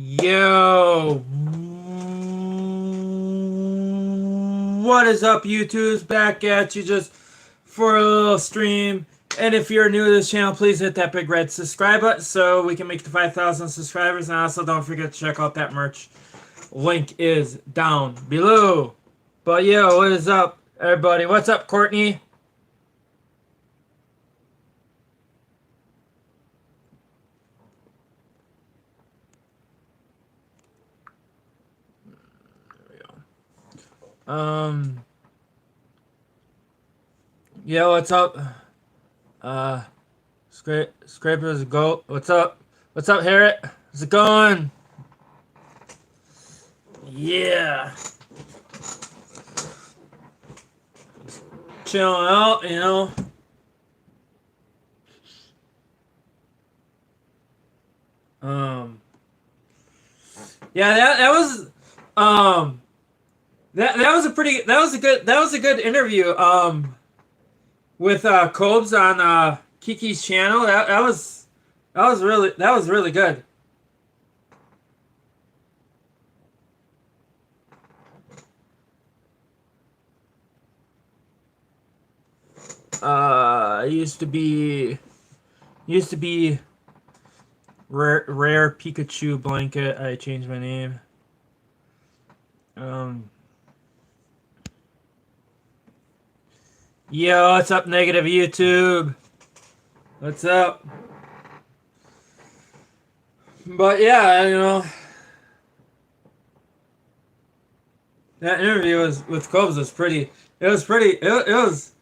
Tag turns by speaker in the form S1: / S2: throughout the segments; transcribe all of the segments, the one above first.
S1: Yo, what is up, YouTube's back at you just for a little stream. And if you're new to this channel, please hit that big red subscribe button so we can make the 5,000 subscribers. And also, don't forget to check out that merch. Link is down below. But yo, what is up, everybody? What's up, Courtney? Um, yeah, what's up? Scrapers go. What's up? What's up, Harriet? How's it going? Yeah. Chilling out, you know. Um. Yeah, that was that was a pretty that was a good interview with Cobes on Kiki's channel. That was really good. Used to be rare Pikachu blanket. I changed my name. Yo, what's up, negative YouTube? What's up? But yeah, you know, that interview with Cobes was pretty. It was pretty. It was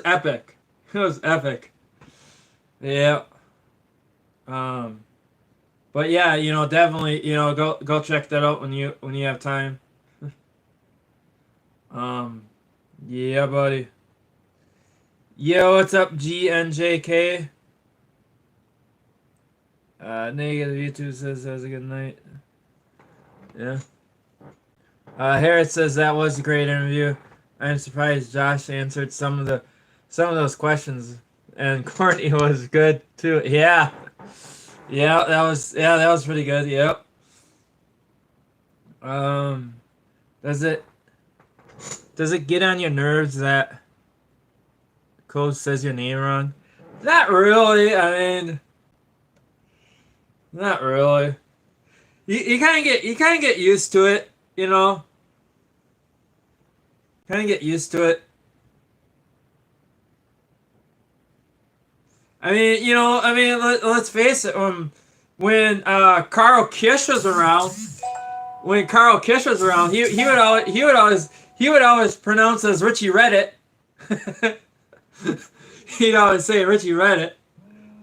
S1: epic. It was epic. Yeah. Um. But yeah, you know, definitely, you know, go check that out when you have time. Um. Yeah, buddy. Yo, what's up, GNJK? Negative YouTube says that was a good night. Yeah. Harris says that was a great interview. I'm surprised Josh answered some of those questions, and Courtney was good too. Yeah, that was pretty good. Yep. Um, does it get on your nerves that Code says your name wrong? Not really. I mean, not really. You kind of get used to it, you know. Kind of get used to it. I mean, you know, I mean, let's face it. When Carl Kish was around, he would always pronounce as Richie Reddit. He'd always say Richie Reddit.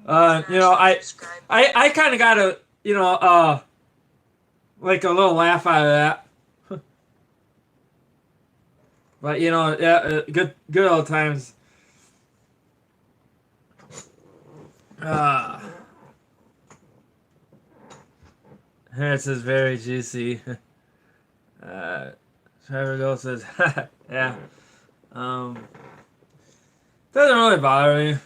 S1: You know, I kind of got a, you know, like a little laugh out of that. But you know, yeah, good old times. This is very juicy. Trevor Gold says, yeah. Doesn't really bother me.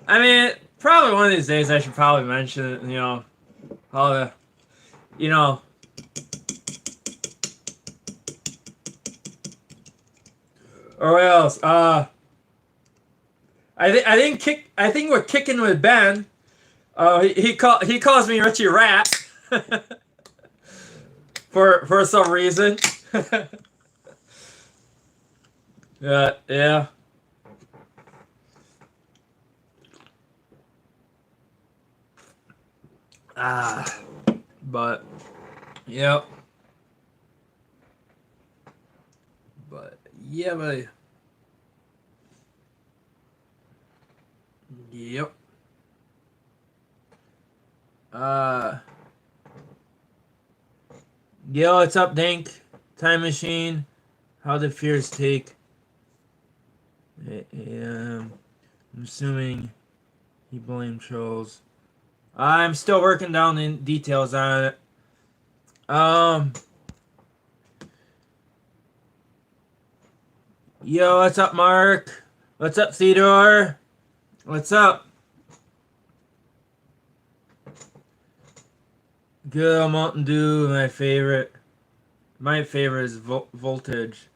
S1: I mean, probably one of these days I should probably mention it, you know, all the, you know, or what else? I think we're kicking with Ben. He calls me Richie Rat for some reason. Yeah. But yep. But yeah, buddy. Yep. Yo, what's up, Dink? Time Machine. How did Fears take? I'm assuming he blamed trolls. I'm still working down the details on it. Yo, what's up, Mark? What's up, Theodore? What's up? Good old Mountain Dew, my favorite. My favorite is Voltage.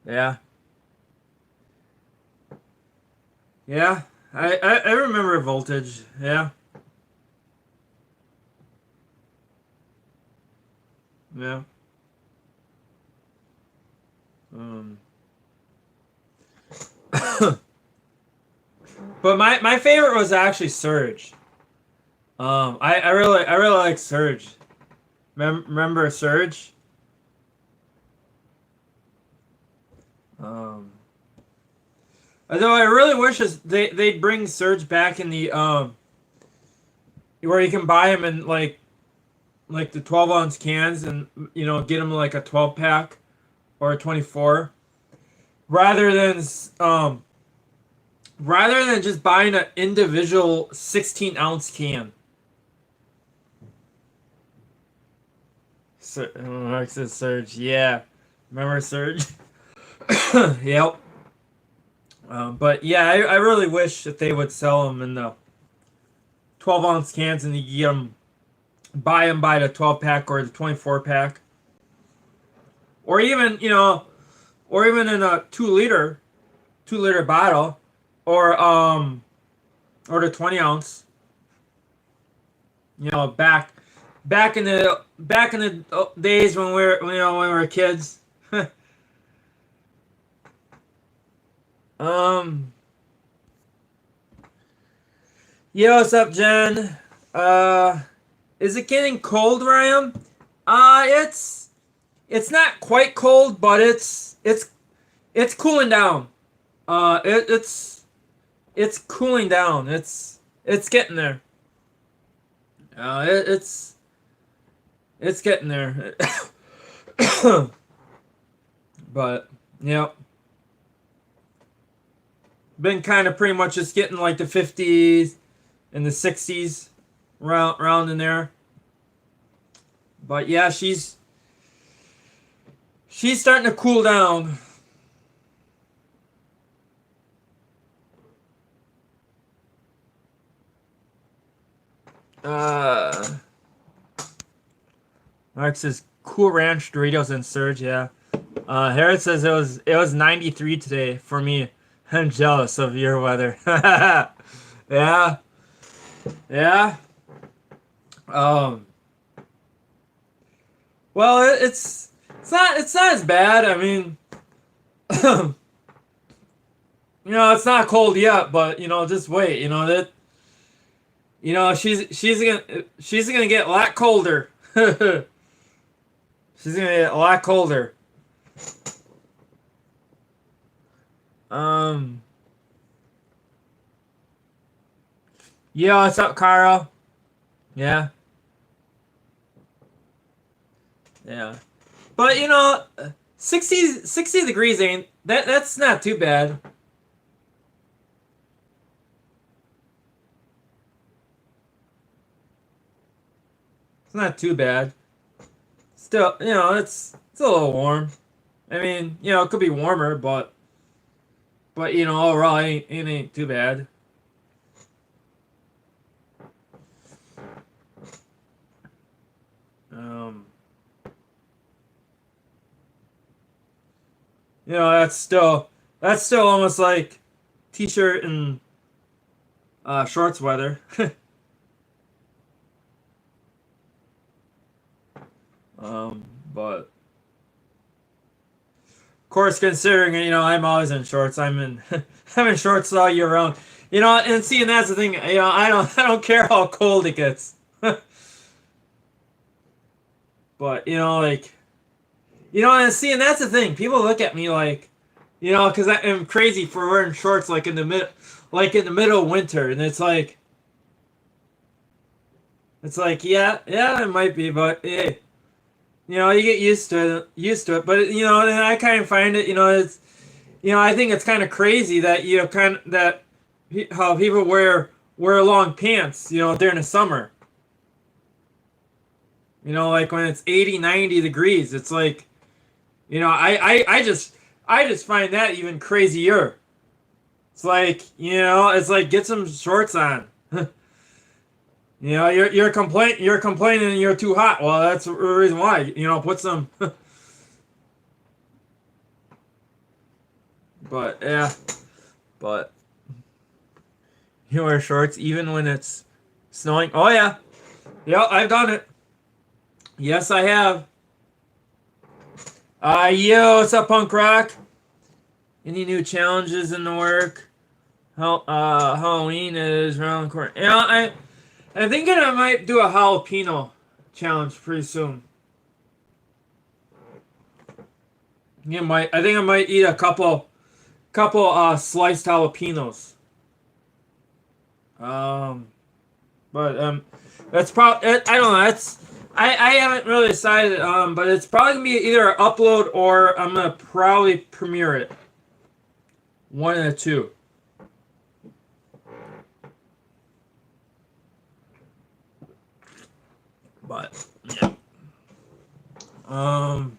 S1: Yeah. Yeah. I remember Voltage. Yeah. Yeah. Um, but my favorite was actually Surge. I really like Surge. Remember Surge? Um, Although I really wish they'd bring Surge back in the where you can buy them in like the 12-ounce cans and get them like a 12 pack or a 24 rather than um rather than just buying an individual 16-ounce can. Mark says Surge. Yeah. Remember Surge? Yep. But yeah, I really wish that they would sell them in the 12-ounce cans and you get them, buy them by the 12 pack or the 24 pack. Or even, or even in a 2 liter bottle or the 20 ounce. Back in the days when we were kids. um Yo, what's up, Jen? Uh is it getting cold where I am? It's not quite cold, but it's cooling down. It's cooling down. It's getting there. It's getting there. But yeah, been kind of pretty much just getting like the 50s and the 60s round in there. But yeah, she's starting to cool down. Uh, Mark says Cool Ranch Doritos and Surge. Yeah. Harris says it was 93 today for me. I'm jealous of your weather. Yeah. Yeah. Um. Well, it's not as bad. I mean, it's not cold yet, but just wait. She's gonna get a lot colder. She's gonna get a lot colder. Um. Yeah, what's up, Carl? Yeah. Yeah. But 60 degrees ain't that's not too bad. It's not too bad. Still, it's a little warm. I mean, it could be warmer, but overall it ain't too bad. Um that's still almost like t-shirt and shorts weather. But of course, considering I'm always in shorts, I'm in I'm in shorts all year round. And see, and that's the thing. I don't care how cold it gets. But like and see, and that's the thing. People look at me like, because I am crazy for wearing shorts like in the middle of winter, and it's like yeah, it might be, but hey, you get used to it. But and I kind of find it, I think it's kind of crazy that how people wear long pants, during the summer. Like when it's 80, 90 degrees, it's like, I just find that even crazier. It's like, get some shorts on. You know, you're complaining you're too hot. Well, that's the reason why. You know, put some. But yeah, but you wear shorts even when it's snowing. Oh yeah, yeah, I've done it. Yes, I have. Yo, what's up, punk rock? Any new challenges in the work? Halloween is around the corner. Yeah, I'm thinking I might do a jalapeno challenge pretty soon. Yeah, I think I might eat a couple sliced jalapenos. Um, but that's probably I don't know. I haven't really decided. But it's probably gonna be either an upload or I'm gonna probably premiere it. One of the two. But yeah. Um.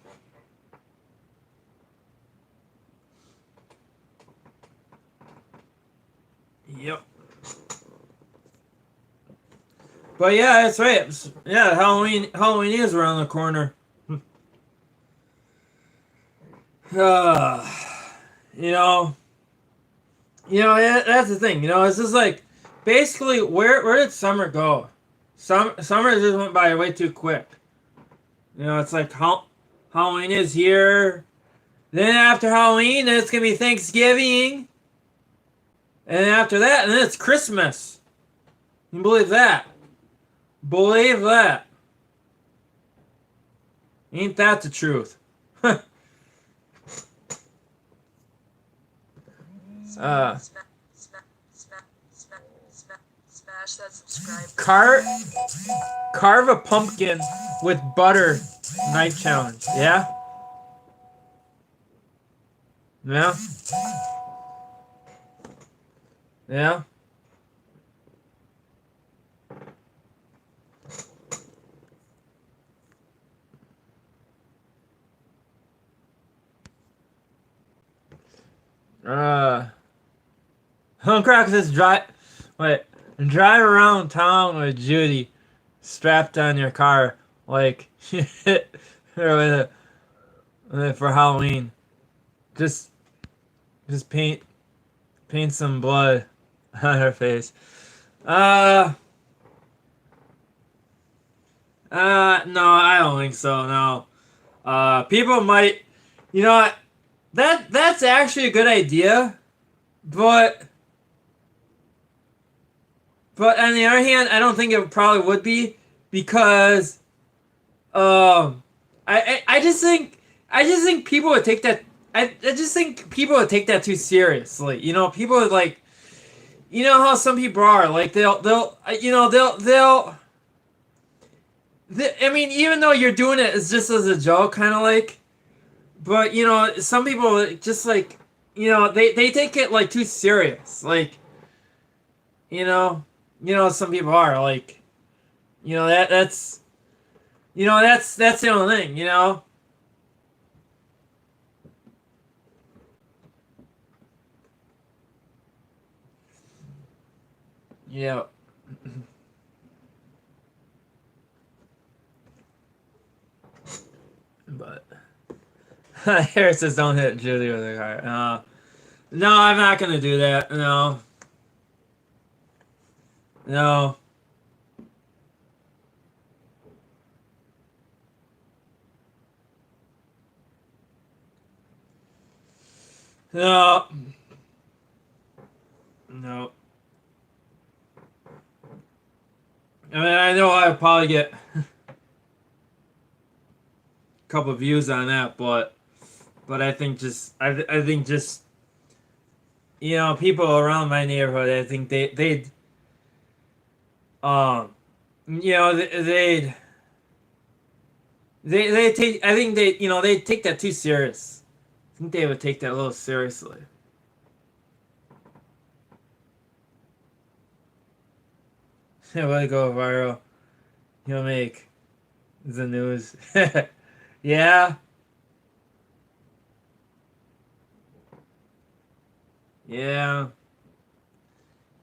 S1: Yep. But yeah, that's right. Yeah, Halloween is around the corner. Uh, you know, that's the thing. You know, it's just like basically where did summer go? Summer just went by way too quick. You know, it's like Halloween is here. Then after Halloween, then it's gonna be Thanksgiving, and then after that, and then it's Christmas. You believe that? Believe that? Ain't that the truth? uh,
S2: Smash that subscribe.
S1: Carve a pumpkin with butter knife challenge. Yeah? Yeah? Yeah? Hunkrock says drive around town with Judy strapped on your car like for Halloween. Just paint some blood on her face. Uh no, I don't think so. No. People might, you know, that's actually a good idea, but on the other hand, I don't think it probably would be because I just think people would take that. I just think people would take that too seriously. You know, people would like, you know how some people are like they'll you know I mean, even though you're doing it as just as a joke, kind of like, but you know, some people just like, you know, they take it like too serious. Like, you know, some people are like, you know, that's you know that's the only thing. You know. Yeah. But Harris says don't hit Julie with a car. No, I'm not gonna do that. No. No. No. No. I mean, I know I'd probably get a couple of views on that, but I think I think just you know people around my neighborhood, I think they'd you know they take I think they you know they take that too serious. I think they would take that a little seriously. It would go viral. You'll make the news. Yeah. Yeah.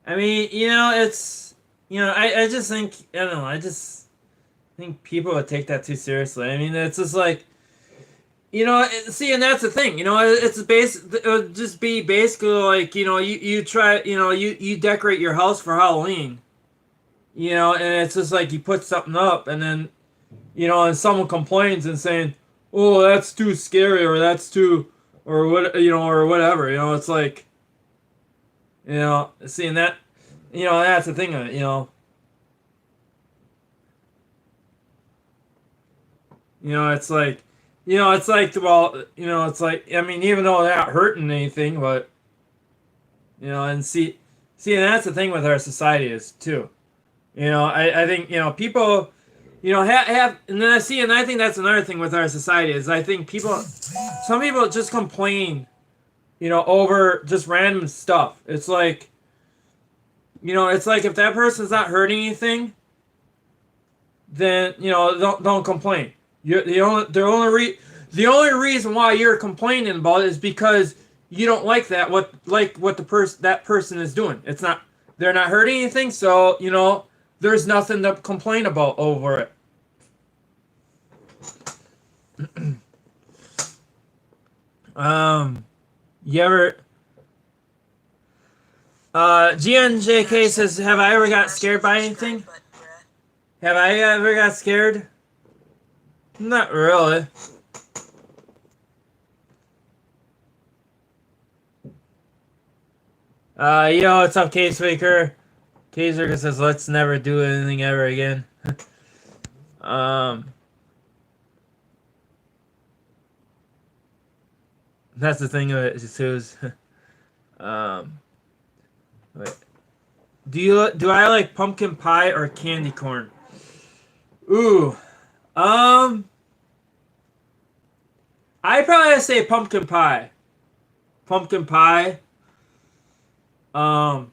S1: I mean, you know, it's I just think, I don't know, I just think people would take that too seriously. I mean, it's just like, see, and that's the thing, it would just be basically like, you try, you decorate your house for Halloween, and it's just like you put something up and then, and someone complains and saying, oh, that's too scary or that's too, or what, or whatever, it's like, seeing that, that's the thing of it, it's like, it's like, well, it's like, I mean, even though they're not hurting anything, but, and and that's the thing with our society is too. I think, people, and then and I think that's another thing with our society is I think some people just complain, over just random stuff. It's like, it's like if that person's not hurting anything, then, don't complain. The only reason why you're complaining about it is because you don't like what that person is doing. It's not they're not hurting anything, so there's nothing to complain about over it. You ever GNJK says, have I ever got scared by anything? Have I ever got scared? Not really. What's up, Case Maker? Case Maker says, let's never do anything ever again. That's the thing of it, Suze. Wait. Do I like pumpkin pie or candy corn? Ooh. I probably say pumpkin pie. Pumpkin pie. Some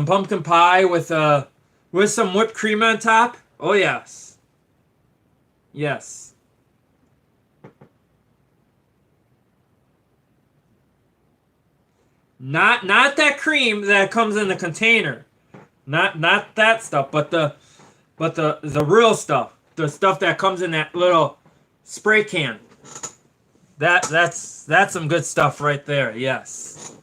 S1: pumpkin pie with some whipped cream on top. Oh yes. Yes. Not that cream that comes in the container. Not that stuff, but the real stuff. The stuff that comes in that little spray can. That's some good stuff right there. Yes.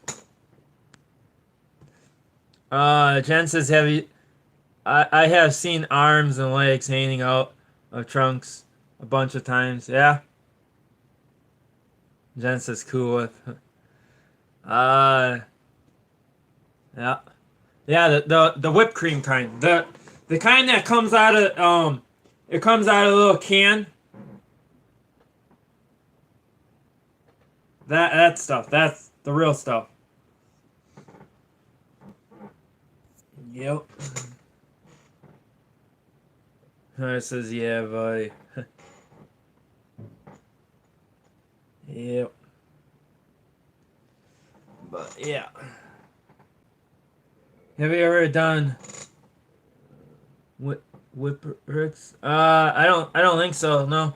S1: Jen says, have you? I have seen arms and legs hanging out of trunks a bunch of times. Yeah. Jen says, cool with. Yeah. Yeah, the whipped cream kind. The kind that comes out of it comes out of a little can. That stuff. That's the real stuff. Yep. It says, yeah, buddy. Yep. But yeah. Have you ever done whippets? I don't think so. No.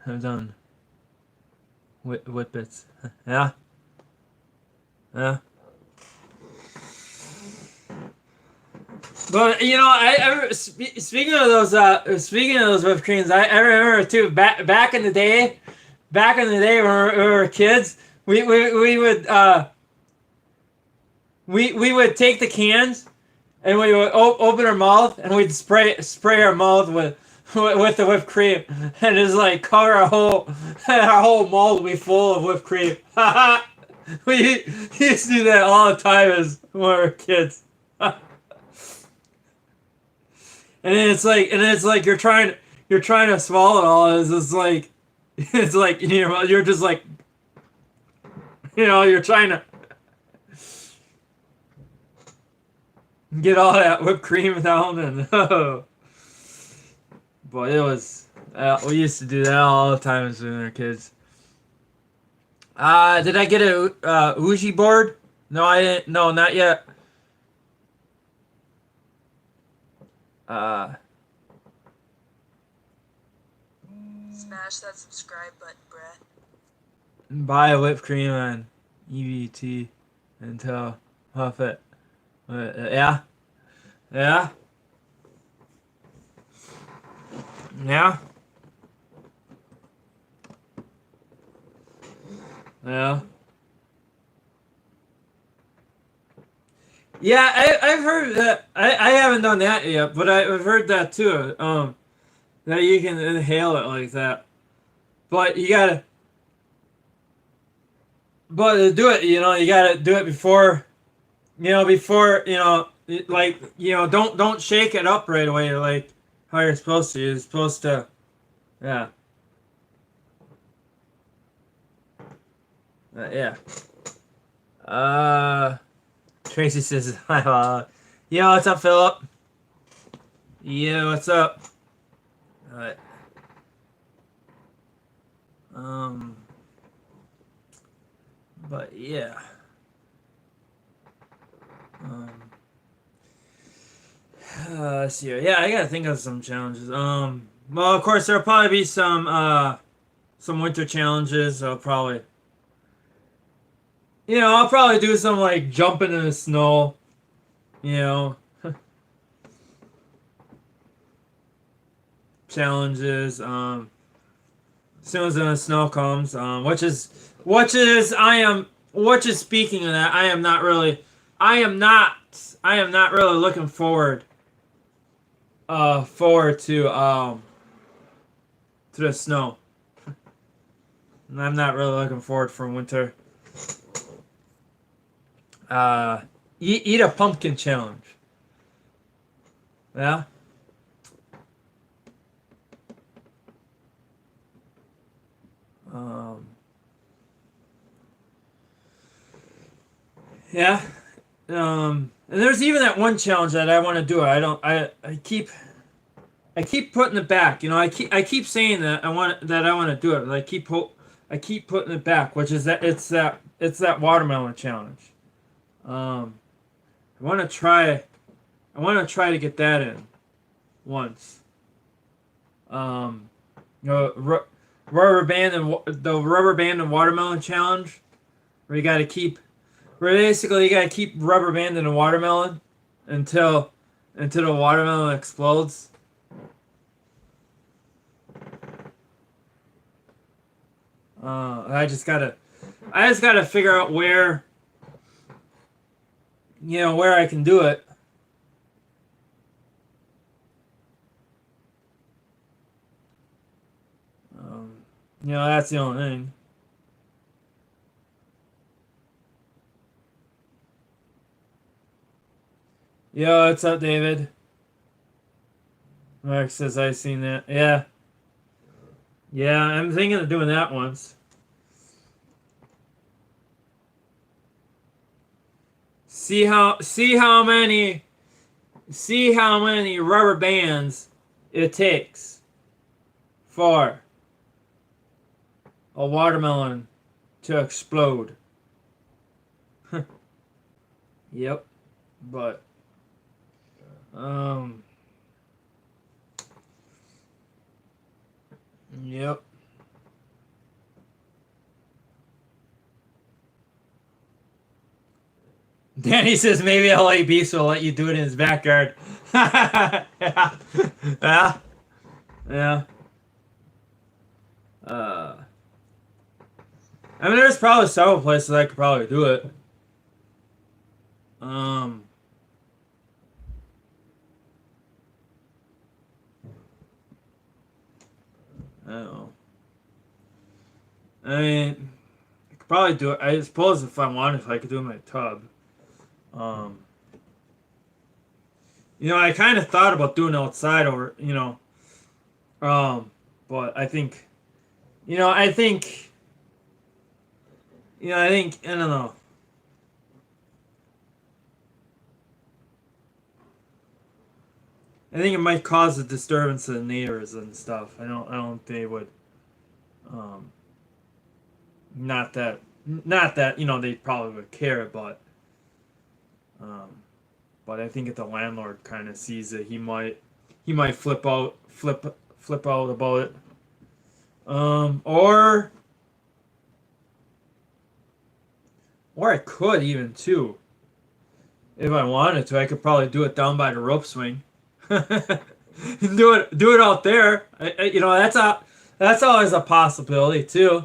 S1: I've done whippets. Yeah. Yeah. But speaking of those whipped creams, I remember too back in the day, when we were kids, we would take the cans and we would open our mouth and we'd spray our mouth with the whipped cream and just like cover our whole mouth would be full of whipped cream. We used to do that all the time as when we were kids. And then it's like you're trying to swallow it all. It's like you're just like you're trying to get all that whipped cream down and but it was we used to do that all the time as we were kids. Did I get a Ouija board? No, I didn't. No, not yet.
S2: Smash that subscribe button, bruh.
S1: Buy a whipped cream on EBT. until huff it. Yeah, yeah, yeah, yeah. Yeah, I've heard that. I haven't done that yet, but I've heard that too. That you can inhale it like that. But you gotta, but to do it, you gotta do it before, like, don't shake it up right away, like how you're supposed to. You're supposed to, yeah, yeah. Uh, Tracy says, "Hi, yeah, what's up, Philip? Yeah, what's up? All right. Um, but yeah. Um, let's see here. Yeah, I gotta think of some challenges. Well, of course there'll probably be some winter challenges. I'll probably do some like jumping in the snow. You know, challenges. As soon as the snow comes. Which is speaking of that, I am not really looking forward to the snow. I'm not really looking forward for winter. Eat a pumpkin challenge. Yeah. Um, yeah. And there's even that one challenge that I want to do. I keep putting it back. I keep saying that I want to do it, but I keep putting it back, which is that it's that watermelon challenge. Um, I want to try to get that in once. Um, you know, ru- the rubber band and watermelon challenge, where basically you gotta keep rubber banding a watermelon until the watermelon explodes. I just gotta figure out where I can do it. That's the only thing. Yo, what's up, David? Mark says I've seen that. Yeah, yeah, I'm thinking of doing that once. See how many rubber bands it takes for a watermelon to explode. Yep, but um, yep. Danny says maybe LA Beast will let you do it in his backyard. Yeah, yeah, yeah. Uh, I mean, there's probably several places I could probably do it. Um, I don't know. I mean, I could probably do it. I suppose if I wanted, if I could do it in my tub. Um, I kind of thought about doing it outside um, but I think, I think, I don't know. I think it might cause a disturbance to the neighbors and stuff. I don't think they would. Um, not that they probably would care, um, but I think if the landlord kind of sees it, he might flip out about it. Um, or Or I could even too. If I wanted to, I could probably do it down by the rope swing. do it out there. That's always a possibility too.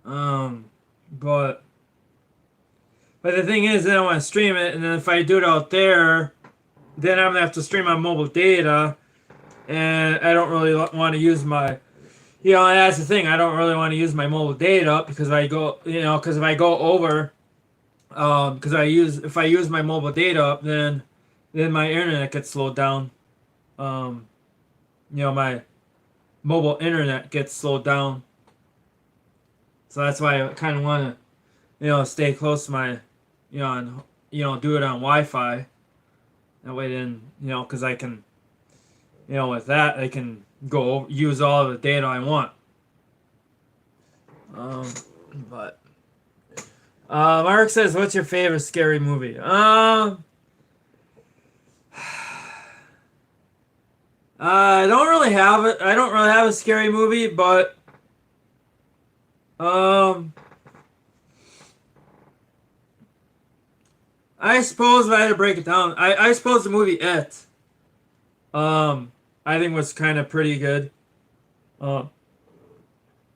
S1: Um, but the thing is, then I want to stream it, and then if I do it out there, then I'm gonna have to stream on mobile data, and I don't really want to use my. That's the thing. I don't really want to use my mobile data because because if I go over, because if I use my mobile data, then my internet gets slowed down. My mobile internet gets slowed down. So that's why I kind of want to, stay close to my, and do it on Wi-Fi. That way, then, because I can, with that I can go use all of the data I want. But Mark says, "What's your favorite scary movie?" I don't really have it. I don't really have a scary movie, but I suppose if I had to break it down, I suppose the movie It, I think was kind of pretty good.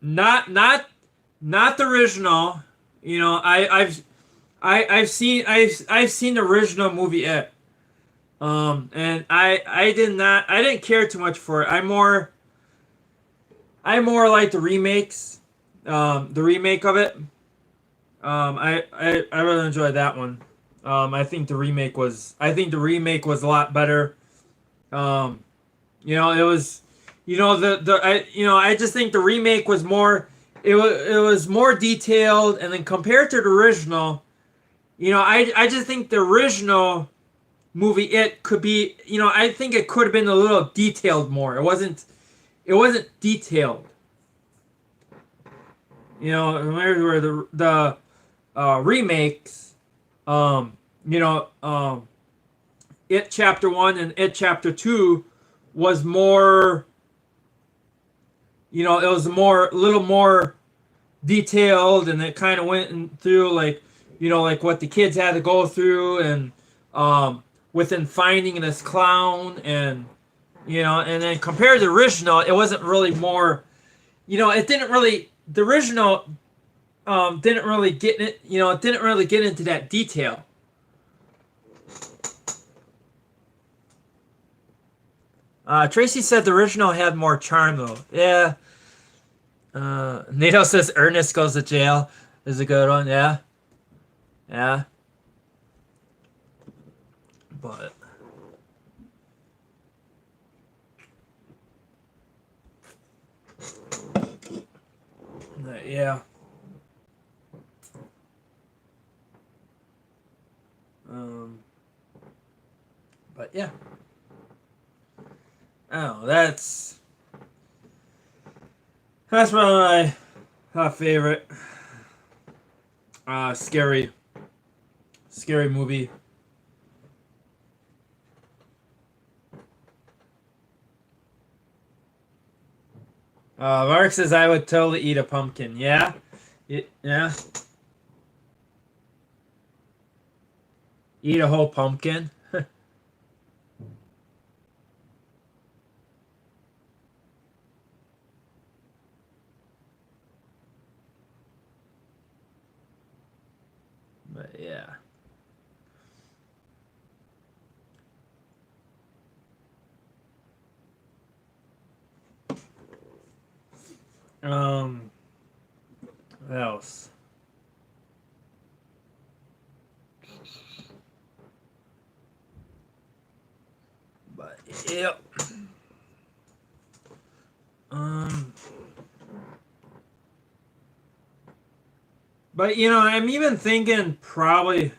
S1: Not the original. I've seen the original movie It. And I didn't care too much for it. I more like the remakes, the remake of it. I really enjoyed that one. I think the remake was a lot better. It was, I just think the remake was more, it was more detailed, and then compared to the original, I just think the original movie It could be, I think it could have been a little detailed more. It wasn't detailed. Where the remakes, It Chapter 1 and It Chapter 2 was more, it was a little more detailed, and it kind of went through like what the kids had to go through, and within finding this clown, and and then compared to the original, it wasn't really more, it didn't really, the original didn't really get it, it didn't really get into that detail. Tracy said the original had more charm though. Yeah. Nato says Ernest Goes to Jail is a good one. Yeah. Yeah. But yeah. But yeah. Oh, that's one of my favorite scary movie. Mark says I would totally eat a pumpkin. Yeah, yeah. Eat a whole pumpkin. But yeah. What else? But yep. But I'm even thinking probably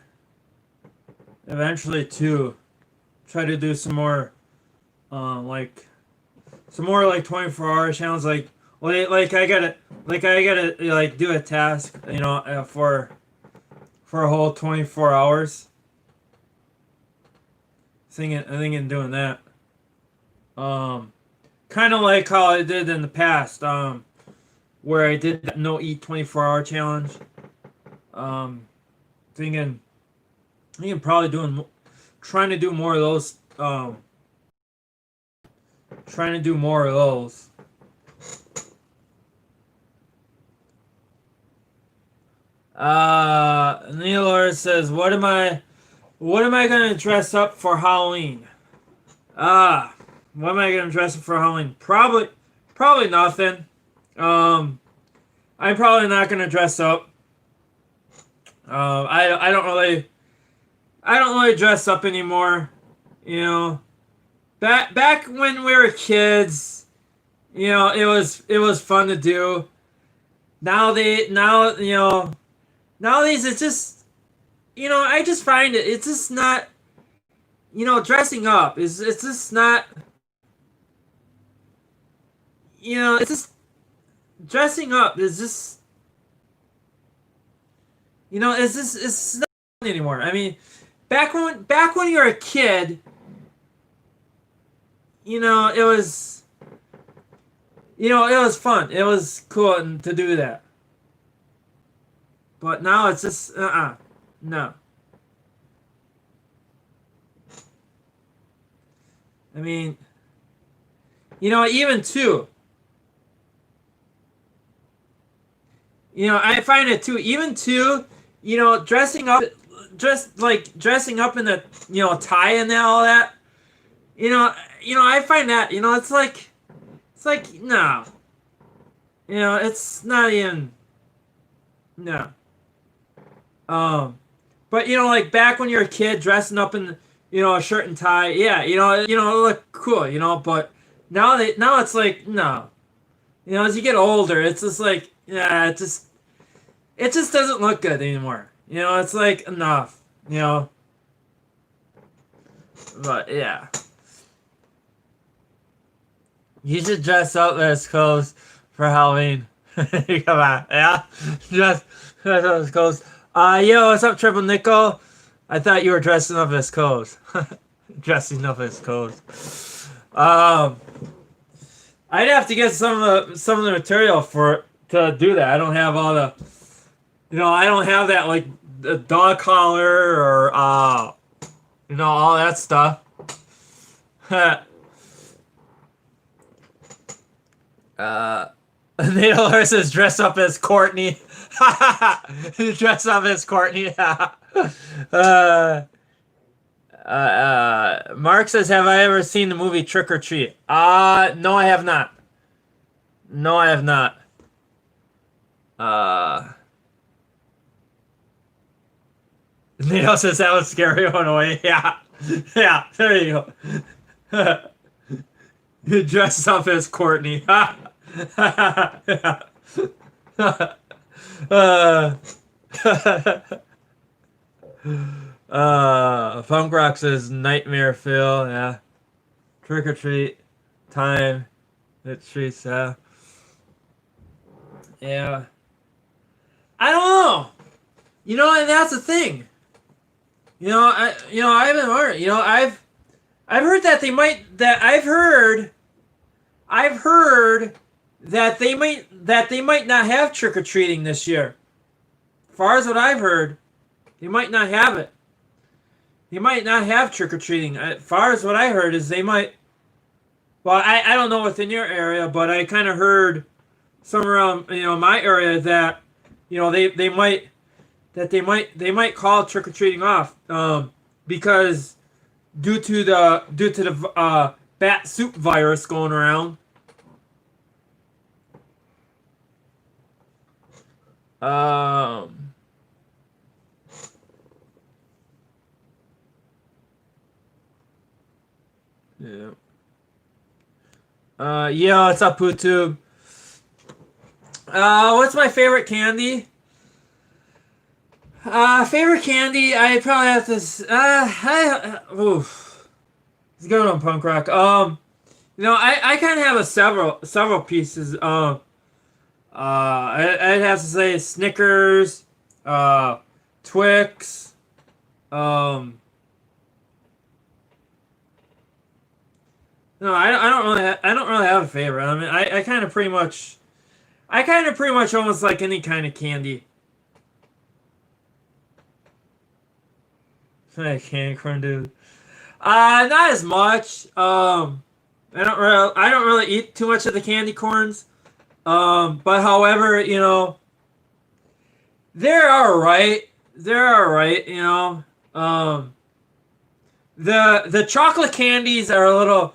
S1: eventually to try to do some more, like 24-hour channels, like I gotta do a task, for a whole 24 hours. Thinking doing that. Kind of like how I did in the past. where I did that no eat 24-hour challenge. Thinking probably trying to do more of those. Trying to do more of those. Neil Orr says, What am I gonna dress up for Halloween? What am I gonna dress up for Halloween? Probably nothing. I'm probably not gonna dress up. I don't really dress up anymore. You know, back when we were kids, it was fun to do. Nowadays it's just, I just find it's just not, dressing up is it's just not, it's just dressing up is just, it's not fun anymore. I mean, back when you were a kid, it was, it was fun. It was cool to do that. But now it's just no. I mean, even too. I find it too. Even too. Dressing up, dressing up in the tie and all that. I find that it's like no. It's not even no. But like back when you're a kid, dressing up in a shirt and tie, yeah, it look cool, but now it's like no, as you get older, it's just like yeah, it just doesn't look good anymore. It's like enough, but yeah, you should dress up as clothes for Halloween. Come on, yeah, dress up as clothes. Yo, what's up, Triple Nickel? I thought you were dressing up as clothes. Dressing up as clothes. I'd have to get some of the material to do that. I don't have all the, I don't have that like the dog collar or all that stuff. Naylor says dress up as Courtney. Dress up as Courtney. Mark says, have I ever seen the movie Trick or Treat? No, I have not. No, I have not. Nino says that was scary one away. Yeah. Yeah, there you go. You dress up as Courtney. Yeah. Punk Rock says Nightmare Phil, yeah. Trick or treat time. It treats, yeah. I don't know. And that's the thing. I haven't heard. I've heard that they might. That I've heard that they might not have trick or treating this year. As far as what I've heard, they might not have it. They might not have trick or treating. As far as what I heard is they might. Well, I don't know within your area, but I kind of heard somewhere around my area that they might call trick or treating off because due to the bat soup virus going around. Yeah. Yeah, what's up, YouTube? What's my favorite candy? Favorite candy, I probably have to. It's going on punk rock. I kind of have several pieces. I'd have to say Snickers, Twix, No, I don't really have a favorite. I mean, I kind of pretty much I kind of pretty much almost like any kind of candy. I can't corn, dude. Not as much. I don't really eat too much of the candy corns. But however, they're all right. They're all right. The chocolate candies are a little,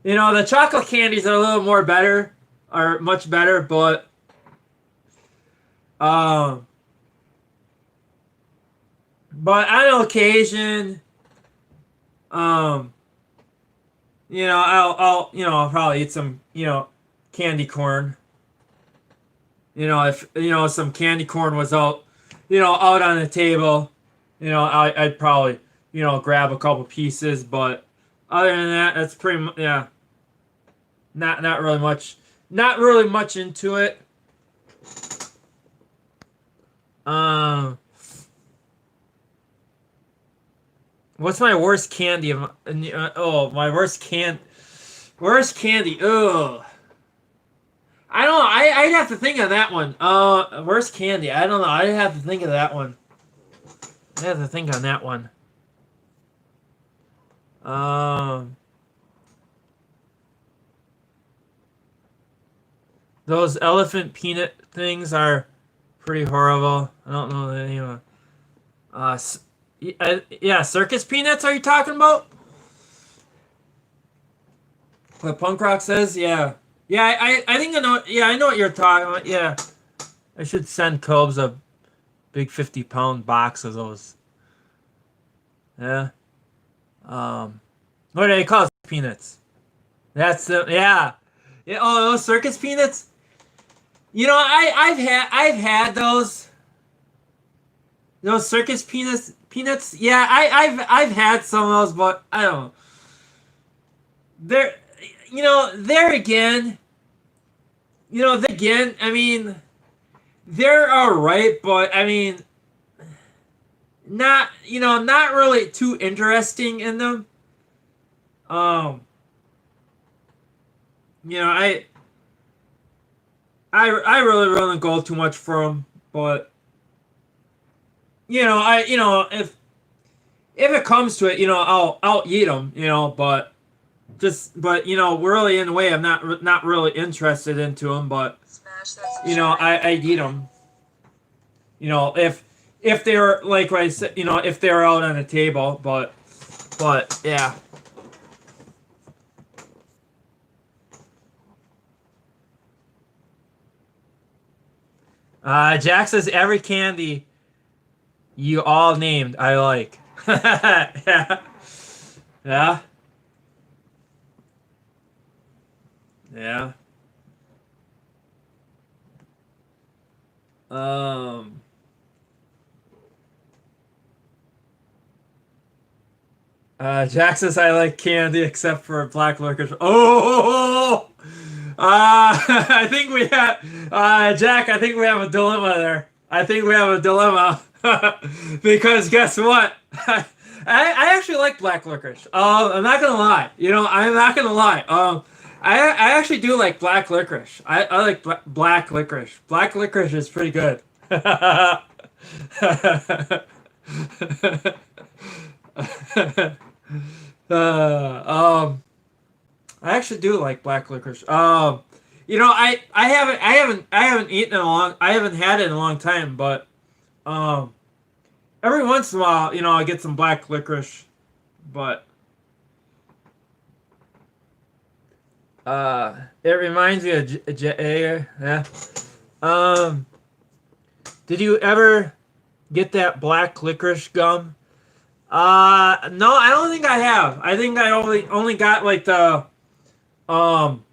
S1: the chocolate candies are a little more better, are much better. Um, but on occasion, um, I'll probably eat some, candy corn. If some candy corn was out, out on the table, I'd probably, grab a couple pieces. But other than that, that's pretty much, yeah, not really much into it. Um, what's my worst candy? Oh, my worst candy. Ugh. I don't know. I'd have to think of that one. Worst candy. I don't know. I'd have to think of that one. I have to think on that one. Those elephant peanut things are pretty horrible. I don't know the name of. Yeah, circus peanuts. Are you talking about? What punk rock says? Yeah, yeah. I think I know. Yeah, I know what you're talking about. Yeah, I should send Cobes a big 50-pound box of those. Yeah. What do they call it? Peanuts? That's the yeah. Yeah. Oh, those circus peanuts. I've had those circus peanuts. Yeah, I've had some of those, but I don't know. They're there again. Again. I mean, they're all right, but I mean, not really too interesting in them. Um, I really don't go too much for them, but if it comes to it, I'll eat them, but really in a way I'm not really interested into them, but
S2: Smash that subscribe.
S1: I eat them. If they're like what I said, if they're out on the table, but yeah. Jack says every candy you all named I like. Yeah. Yeah. Yeah. Um. Jack says I like candy except for black licorice. Oh. I think we have. Jack. I think we have a dilemma there. I think we have a dilemma because guess what? I actually like black licorice. I'm not gonna lie. I'm not gonna lie. I actually do like black licorice. I like black licorice. Black licorice is pretty good. I actually do like black licorice. I haven't eaten in a long. I haven't had it in a long time, but um, every once in a while, I get some black licorice, but it reminds me of yeah. Um, did you ever get that black licorice gum? No, I don't think I have. I think I only got like the um.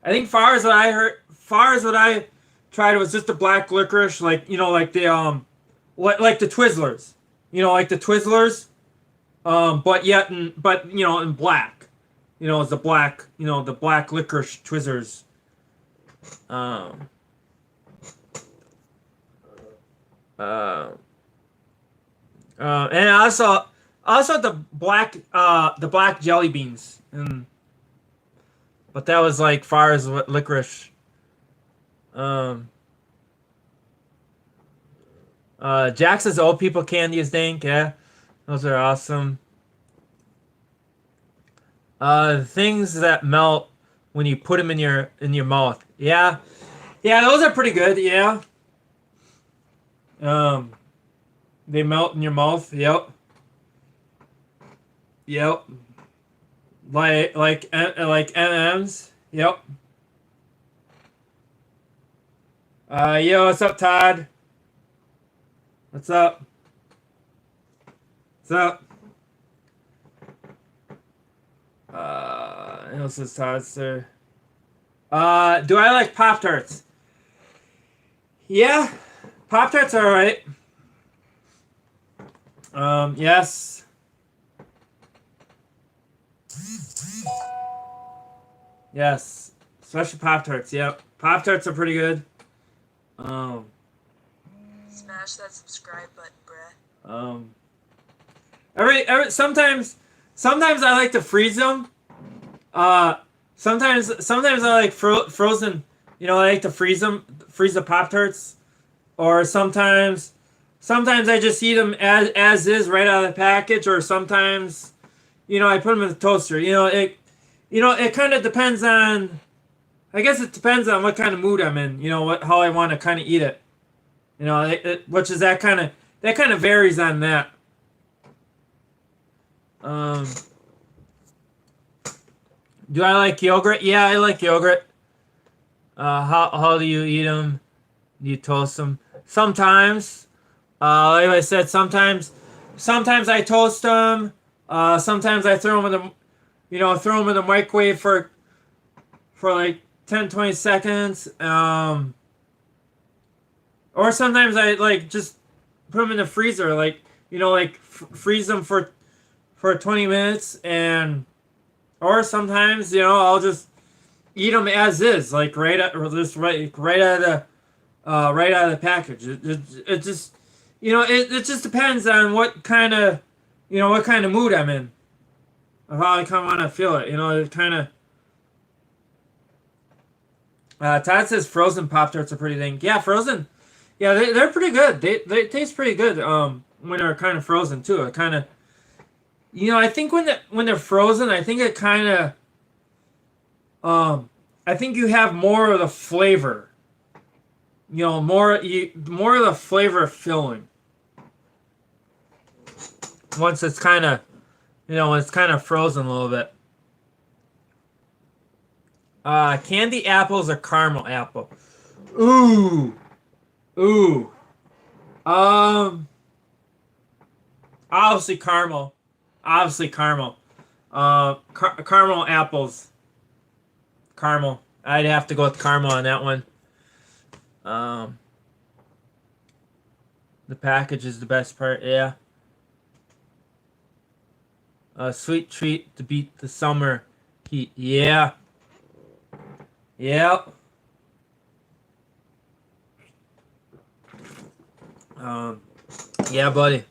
S1: I think far as what I tried was just the black licorice, like like the like the Twizzlers, like the Twizzlers, but in black, it's the black licorice Twizzlers. Um. Uh. And also the black jelly beans, but that was like far as what licorice Um, Jackson's old people candy is dank. Yeah, those are awesome. Things that melt when you put them in your mouth. Yeah, yeah, those are pretty good. Yeah. Um, they melt in your mouth. Yep. Yep. Like M&Ms. Yep. Yo, what's up, Todd? What's up? What's up? Else is Todd, sir. Do I like Pop Tarts? Yeah, Pop Tarts are alright. Yes. Yes. Especially Pop Tarts, yep. Pop Tarts are pretty good.
S2: Smash that subscribe button, bruh.
S1: Sometimes I like to freeze them. Sometimes I like frozen. You know, I like to freeze the Pop Tarts, or sometimes I just eat them as is right out of the package, or sometimes, you know, I put them in the toaster. It kind of depends on. I guess it depends on what kind of mood I'm in. You know how I want to kind of eat it. You know, which is that kind of varies on that. Do I like yogurt? Yeah, I like yogurt. How do you eat them? Do you toast them? Sometimes. Like I said, sometimes I toast them. Sometimes I throw them in throw them in the microwave for like 10-20 seconds. Or sometimes I like just put them in the freezer, like freeze them for 20 minutes, and or sometimes I'll just eat them as is, like right out of the package. It just it just depends on what kind of mood I'm in, of how I kind of want to feel it. It kind of. Todd says frozen Pop Tarts are pretty dang. Yeah, frozen. Yeah, they're pretty good. They taste pretty good. When they're kind of frozen too. It kind of. I think when they're frozen, I think it kind of. I think you have more of the flavor. More of the flavor filling. Once it's kind of, when it's kind of frozen a little bit. Candy apples or caramel apple? Ooh. Obviously caramel. Caramel apples. Caramel. I'd have to go with caramel on that one. The package is the best part, yeah. A sweet treat to beat the summer heat. Yeah. Yep. Yeah, buddy.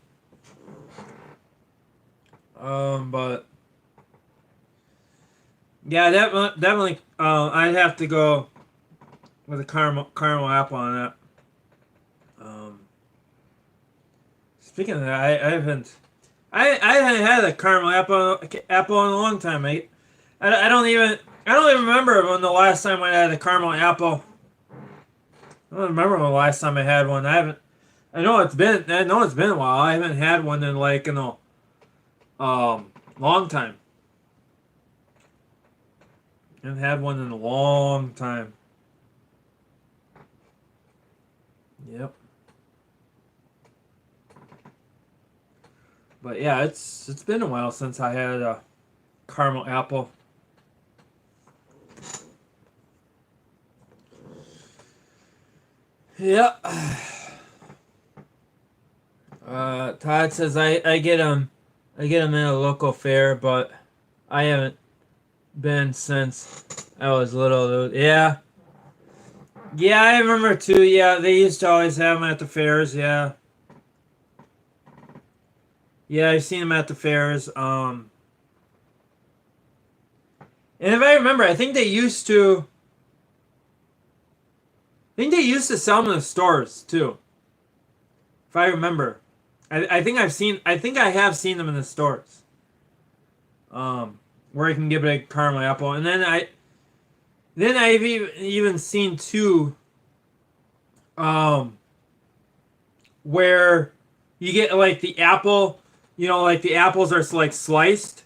S1: But yeah, definitely. I'd have to go with a caramel apple on that. Speaking of that, I haven't had a caramel apple in a long time, mate. I don't even remember when the last time I had a caramel apple. I don't remember when the last time I had one. I know it's been a while. I haven't had one in like long time. I haven't had one in a long time. Yep. But yeah, it's been a while since I had a caramel apple. Yep. Todd says I get them at a local fair, but I haven't been since I was little. Yeah. Yeah, I remember too. Yeah, they used to always have them at the fairs. Yeah. Yeah, I've seen them at the fairs. And if I remember, I think they used to. think they used to sell them in the stores too, if I remember. I think I have seen them in the stores. Where I can get a caramel apple, and then I've even seen two, where you get like the apple, like the apples are like sliced,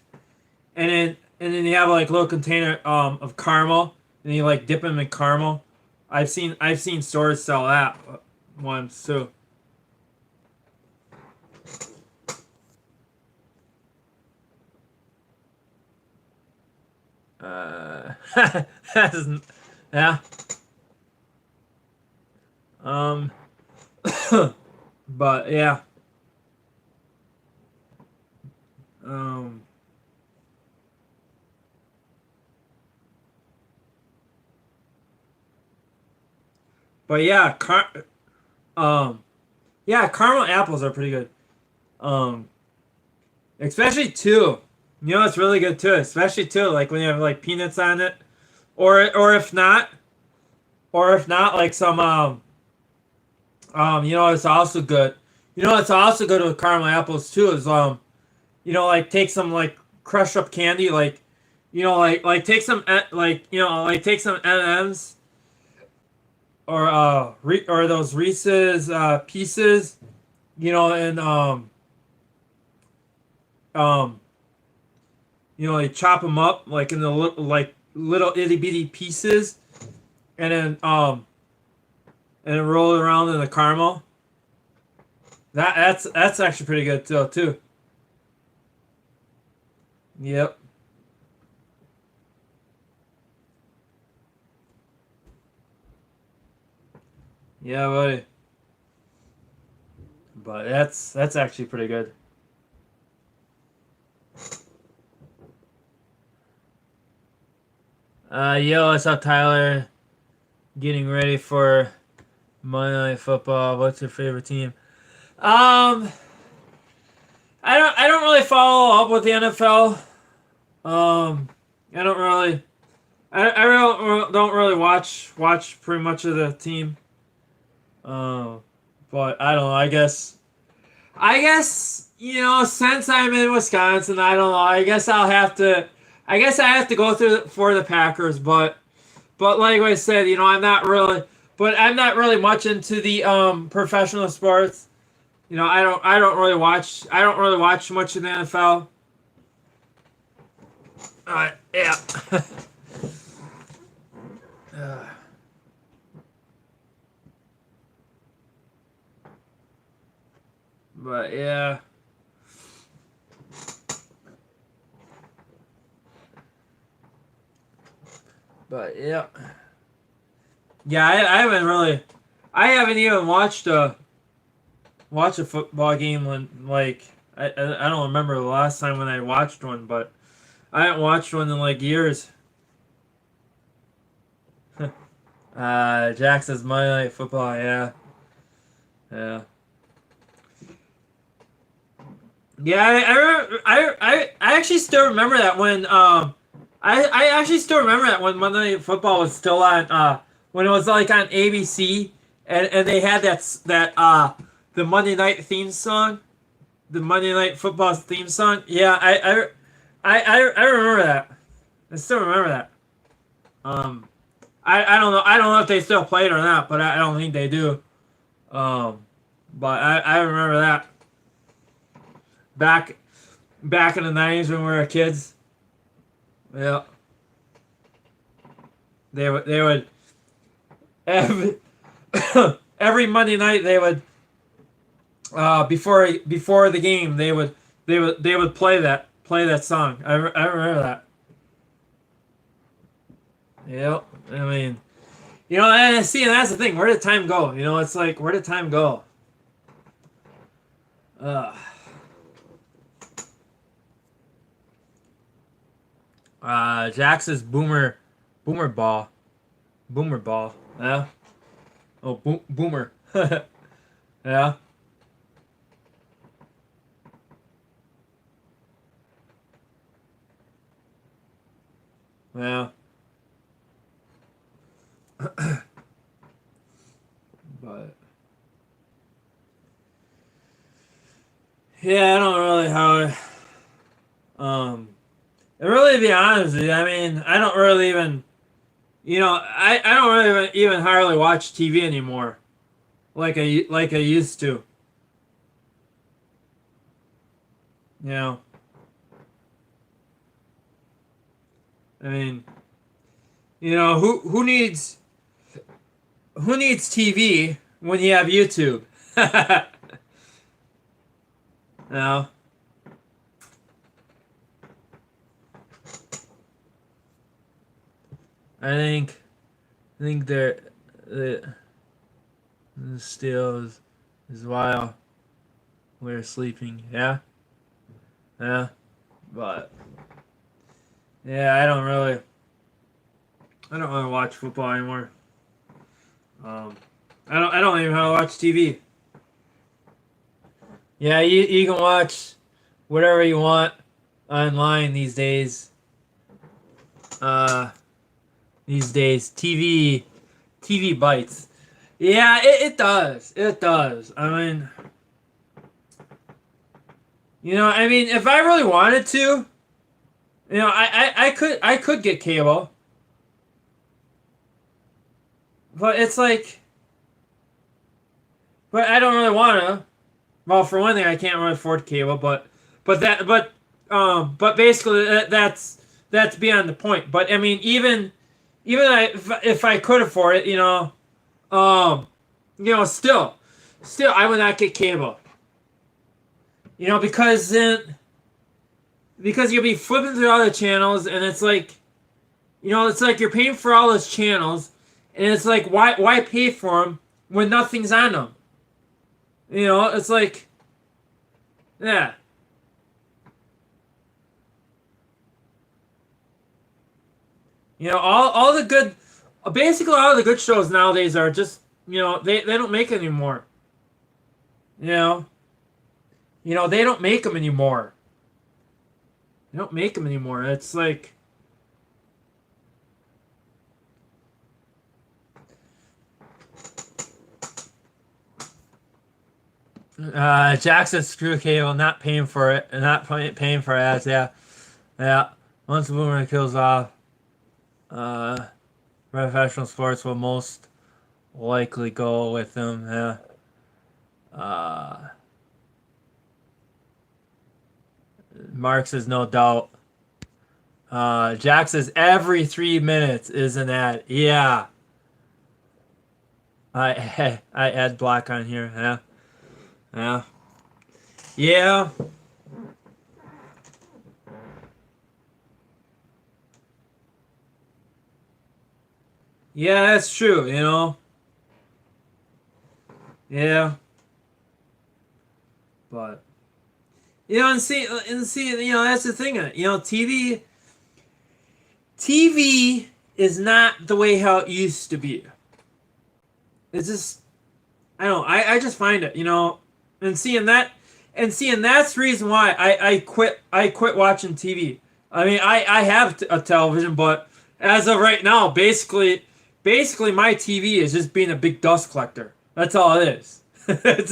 S1: and then you have like a little container of caramel, and you like dip them in caramel. I've seen stores sell that once too. Yeah. Um, but yeah. Um, but yeah, um, yeah, caramel apples are pretty good. Um, especially too. It's really good too, especially too, like when you have like peanuts on it, or if not, like some it's also good. It's also good with caramel apples too. Is like take some like crushed up candy, like like take some like take some M&Ms or those Reese's pieces, and um like chop them up like in the like little itty bitty pieces, and then roll it around in the caramel. That's actually pretty good too. Yep. Yeah, buddy. But that's actually pretty good. Yo, what's up, Tyler? Getting ready for Monday Night Football. What's your favorite team? Um, I don't really follow up with the NFL. I don't really. I don't really watch pretty much of the team. Um, but I don't know. I guess since I'm in Wisconsin, I don't know. I guess I have to go through for the Packers, but like I said, I'm not really much into the professional sports. I don't really watch much in the NFL. Yeah. Uh, but yeah. But yeah. Yeah, I haven't even watched a football game when like I don't remember the last time when I watched one, but I haven't watched one in like years. Jack says Monday Night Football. Yeah, yeah, yeah. I actually still remember that when I actually still remember that when Monday Night Football was still on when it was like on ABC, and they had the Monday Night theme song, the Monday Night Football theme song. Yeah, I remember that. I still remember that. Um, I don't know. I don't know if they still play it or not, but I don't think they do. Um, but I remember that back back in the '90s when we were kids. Yeah, they would every every Monday night they would before the game they would play that song. I remember that. Yep. I mean, and see, and that's the thing. Where did time go? It's like where did time go? Uh, Jax is boomer ball, boomer ball. Yeah. Oh, boomer. Yeah. Yeah. Yeah, I don't really how. Really, to be honest with you, I mean, I don't really even, I don't really even hardly watch TV anymore, like I used to. You know, I mean, who needs TV when you have YouTube? No, I think I think the still is while we're sleeping. Yeah, yeah, but yeah, I don't really watch football anymore. Um, I don't even know how to watch TV. Yeah, you can watch whatever you want online these days. Uh, these days, TV bites. Yeah, it does. It does. I mean, if I really wanted to, I could get cable, but it's like, but I don't really want to. Well, for one thing, I can't really afford cable, but basically that's beyond the point. But I mean, even if I could afford it, um, still I would not get cable. Because you'll be flipping through all the channels, and it's like you're paying for all those channels, and it's like why pay for them when nothing's on them? It's like, yeah. All the good, basically all the good shows nowadays are just, they don't make anymore. You know, they don't make them anymore. They don't make them anymore. It's like, Jackson screw cable, not paying for it, and not paying for ads. Yeah, yeah. Once the boomerang kills off, uh, professional sports will most likely go with them. Yeah. Uh, Mark says no doubt. Jack says every 3 minutes is an ad. Yeah. I add black on here. Yeah. Yeah. Yeah. Yeah, that's true. Yeah. But and see, that's the thing. TV is not the way how it used to be. It's just I don't know, I just find it, and seeing that's the reason why I quit watching TV. I mean, I have a television, but as of right now, basically my TV is just being a big dust collector. That's all it is. It's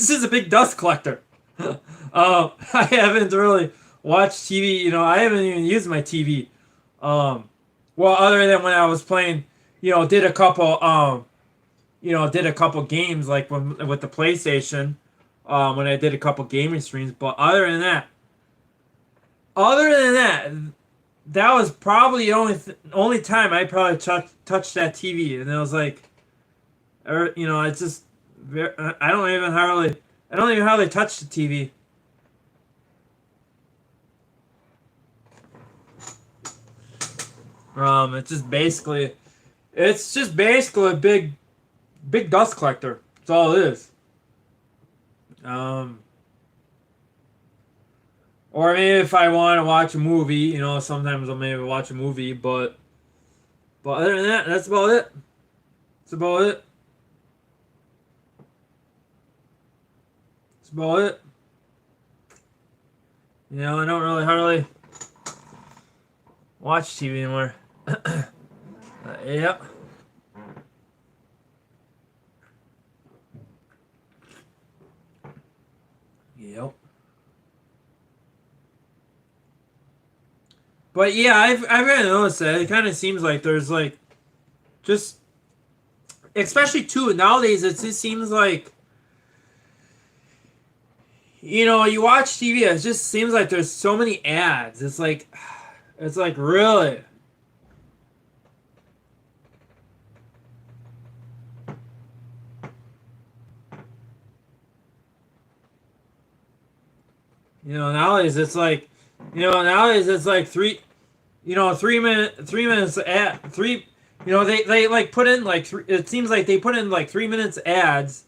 S1: just a big dust collector. I haven't really watched TV. I haven't even used my TV. Um, well, other than when I was playing, did a couple games like with the PlayStation, when I did a couple gaming streams. But other than that, that was probably the only time I probably touched that TV, and it was like, it's just I don't even hardly touch the TV. It's just basically a big dust collector. That's all it is. Um, or maybe if I want to watch a movie, sometimes I'll maybe watch a movie, but other than that, that's about it. That's about it. That's about it. I don't really hardly watch TV anymore. Yep. Yep. But yeah, I've kind of noticed that it kind of seems like there's like just, especially too nowadays, it just seems like, you know, you watch TV, it just seems like there's so many ads. It's like really. You know, nowadays it's like, nowadays it's like 3 minutes at three. You know, they like put in like it seems like they put in like 3 minutes ads,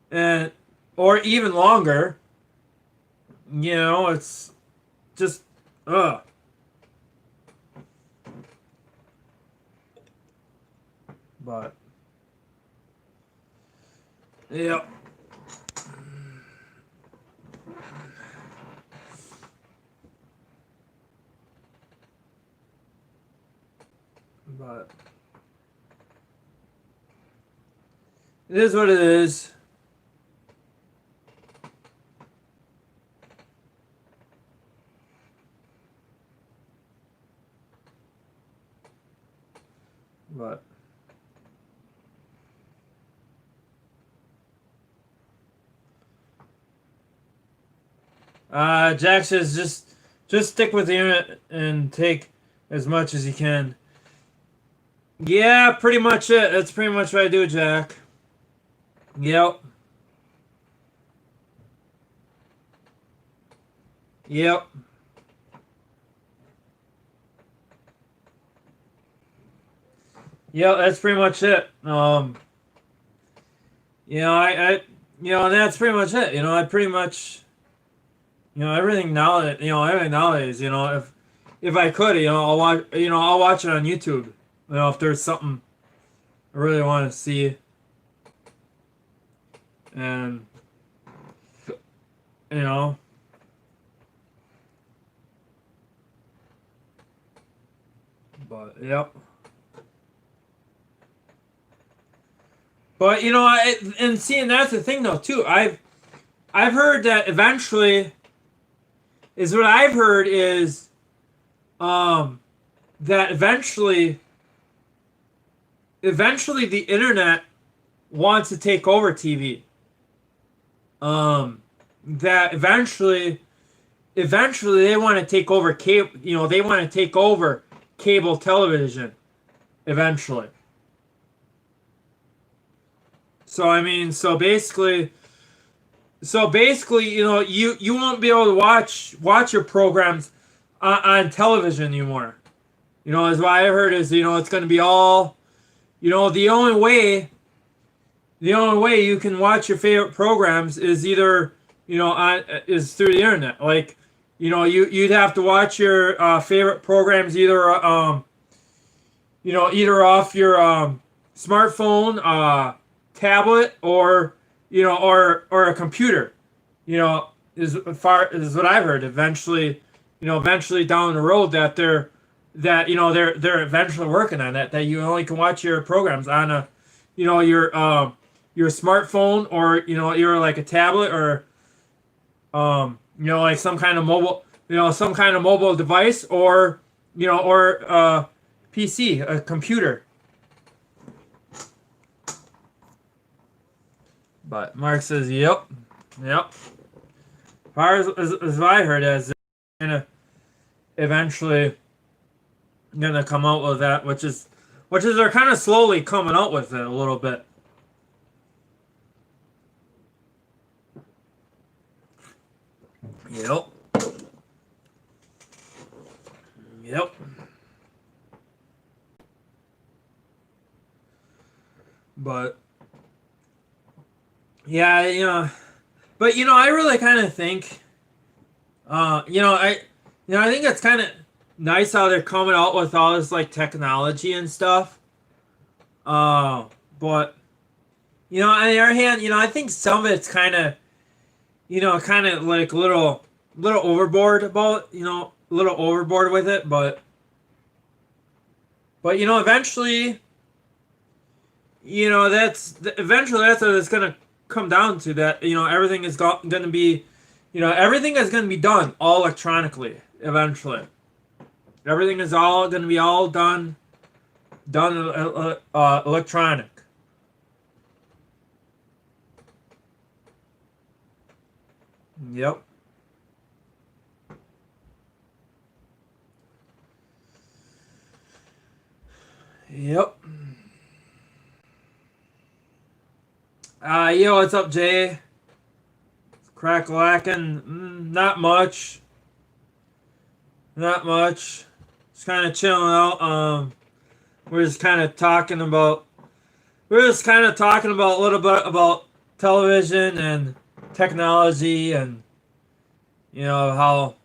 S1: and or even longer. You know, it's just ugh. But yeah. But it is what it is. But Jack says just stick with the internet and take as much as you can. Yeah, pretty much it. That's pretty much what I do, Jack. Yep. Yep. Yep, that's pretty much it. That's pretty much it. You know, I pretty much, everything nowadays, if I could, I'll watch it on YouTube. You know, if there's something I really want to see, and you know, but yep. But and seeing that's the thing though too. I've heard that eventually is what I've heard is that eventually the internet wants to take over TV. That eventually they want to take over cable. You know, they want to take over cable television. Eventually. So I mean, you won't be able to watch your programs on television anymore. You know, as what I heard is, it's going to be all, the only way you can watch your favorite programs is either, is through the internet. Like, you'd have to watch your favorite programs either off your smartphone, tablet, or or a computer. Is what I've heard. Eventually down the road they're eventually working on that. That you only can watch your programs on your smartphone, or you're like a tablet, or like some kind of mobile device, or PC, a computer. But Mark says, "Yep. As far as what I heard, as gonna eventually gonna come out with that, which is they're kind of slowly coming out with it a little bit." Yep. Yep. But yeah, but I really kind of think, I think it's kind of nice how they're coming out with all this like technology and stuff. But on the other hand, I think some of it's kind of, kind of like little overboard about, a little overboard with it, but eventually, that's what it's gonna come down to that, everything is going to be, everything is going to be done all electronically eventually. Everything is all going to be all done electronic. Yep. Yep. Yo, what's up, Jay? Crack-lacking. Not much. Not much. Just kind of chilling out. We're just kind of talking about a little bit about television and technology, and how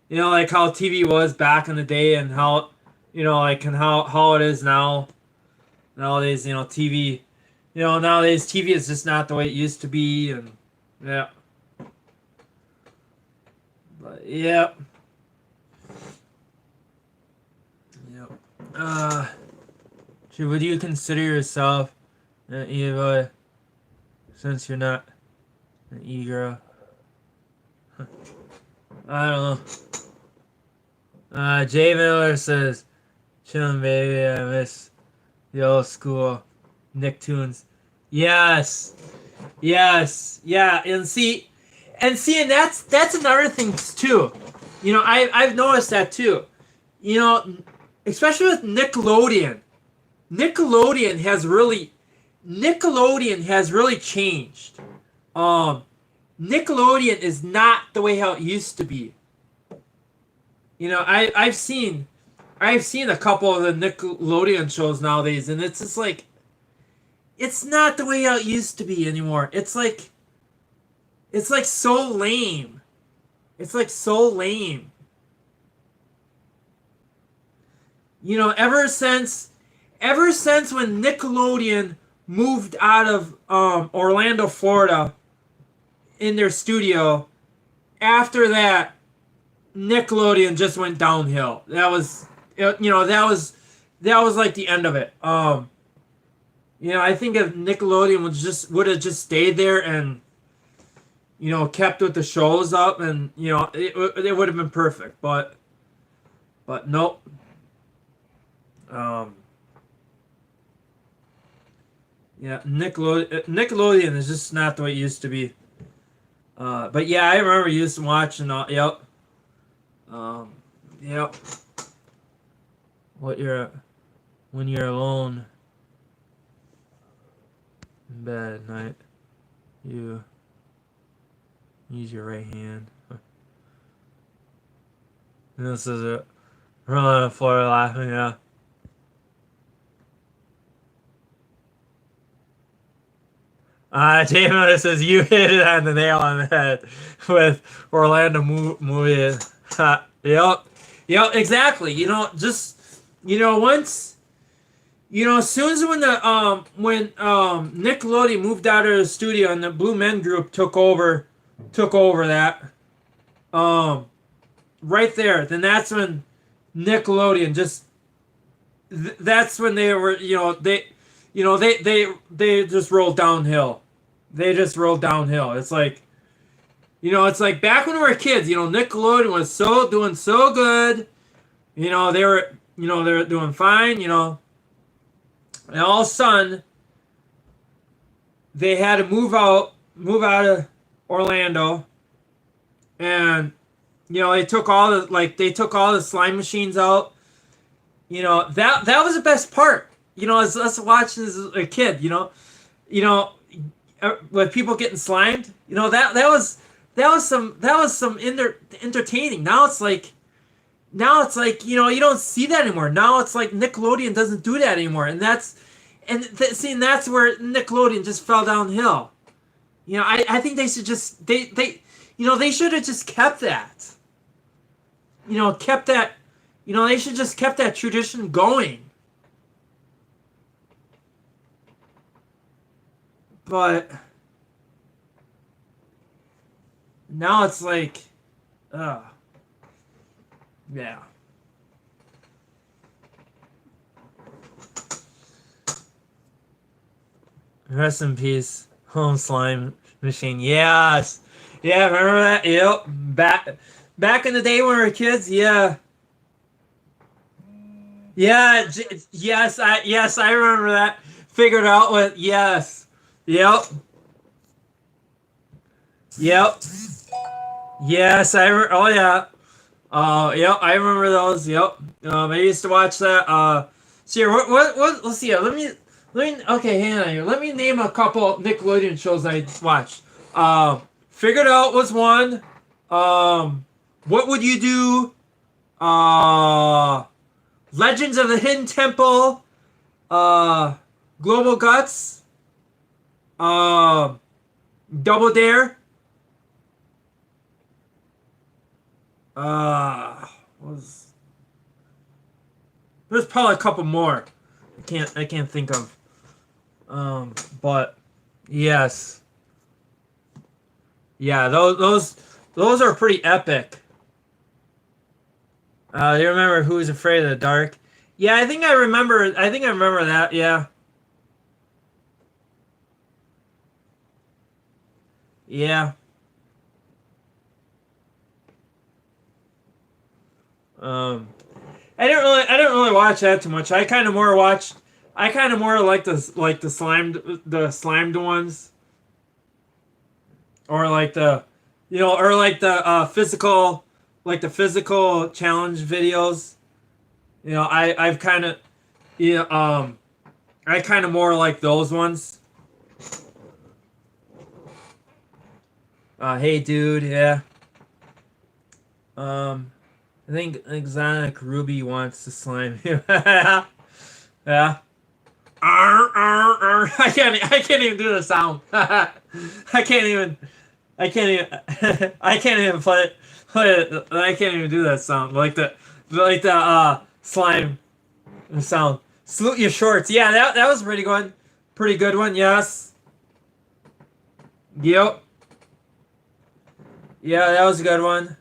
S1: like how TV was back in the day, and how and how it is now. Nowadays, TV nowadays TV is just not the way it used to be, and yeah. But yeah. Would you consider yourself an e-boy since you're not an e-girl? I don't know. Jay Miller says, "Chillin' baby, I miss the old school Nicktoons." Yes, yeah, and that's another thing too. I've noticed that too. Especially with Nickelodeon. Nickelodeon has really changed. Nickelodeon is not the way how it used to be. I've seen a couple of the Nickelodeon shows nowadays, and it's just like, it's not the way how it used to be anymore. It's like so lame. It's like so lame. Ever since when Nickelodeon moved out of Orlando, Florida, in their studio, after that, Nickelodeon just went downhill. That was like the end of it. I think if Nickelodeon would have just stayed there and kept with the shows up, and it would have been perfect. But nope. Yeah, Nickelodeon is just not the way it used to be. But yeah, I remember used to watching all. Yep. Yep. When you're alone in bed at night, you use your right hand. And this is it. Rolling on the floor laughing. Yeah. David says you hit it on the nail on the head with Orlando movie. Yep, exactly. Just once, as soon as when Nickelodeon moved out of the studio and the Blue Men Group took over that, right there, then that's when Nickelodeon just. That's when they were, they just rolled downhill. They just rolled downhill. It's like, it's like back when we were kids. Nickelodeon was doing so good. They were doing fine. And all of a sudden, they had to move out of Orlando, and they took all the slime machines out. That was the best part. As us watching as a kid, with people getting slimed, that was some entertaining. Now it's like you don't see that anymore. Now it's like Nickelodeon doesn't do that anymore, and that's where Nickelodeon just fell downhill. I think they should just they should have just kept that. They should just kept that tradition going. But now it's like, yeah. Rest in peace, Home slime machine. Yes. Yeah, remember that? Yep. Back in the day when we were kids, yeah. Yeah, yes, I remember that. Figured out what yes. Yep. Yep. Yes, oh yeah. Yep, I remember those. Yep. I used to watch that. So here, what let's see here. Okay, hang on here. Let me name a couple Nickelodeon shows I watched. Figured Out was one. What Would You Do? Legends of the Hidden Temple. Uh, Global Guts. Uh, Double Dare. Was there's probably a couple more. I can't think of. But yes, yeah, those are pretty epic. You remember Who's Afraid of the Dark? Yeah, I think I remember. I think I remember that. Yeah, yeah. Um, I didn't really watch that too much. I kind of more like the slimed ones, or like the, or like the physical challenge videos. I've kind of, you know, I kind of more like those ones. Hey dude, yeah. Um, I think Exotic Ruby wants to slime you. Yeah. Yeah. I can't even do the sound. I can't even. I can't even. I can't even play it. I can't even do that sound like the slime sound. Salute your shorts. Yeah, that was pretty good. Pretty good one. Yes. Yep. Yeah, that was a good one.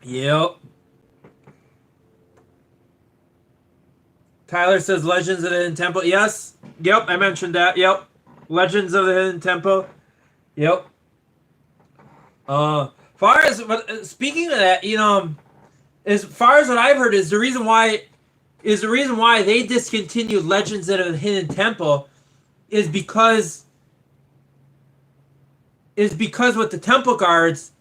S1: Yep. Tyler says Legends of the Hidden Temple. Yes. Yep, I mentioned that. Yep. Legends of the Hidden Temple. Yep. Far as speaking of that, as far as what I've heard is the reason why they discontinued Legends of the Hidden Temple is because with the temple guards,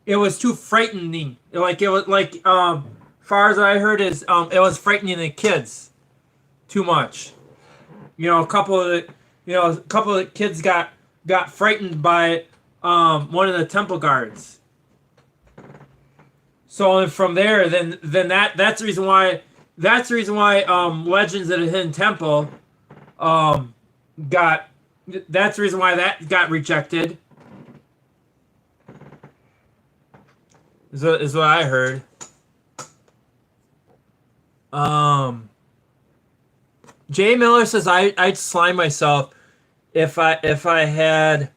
S1: it was too frightening. Like it was like far as I heard is it was frightening the kids too much. A couple of the kids got frightened by one of the temple guards. So from there, then that's the reason why Legends of the Hidden Temple got that's the reason why that got rejected. Is what I heard. Jay Miller says I'd slime myself if I had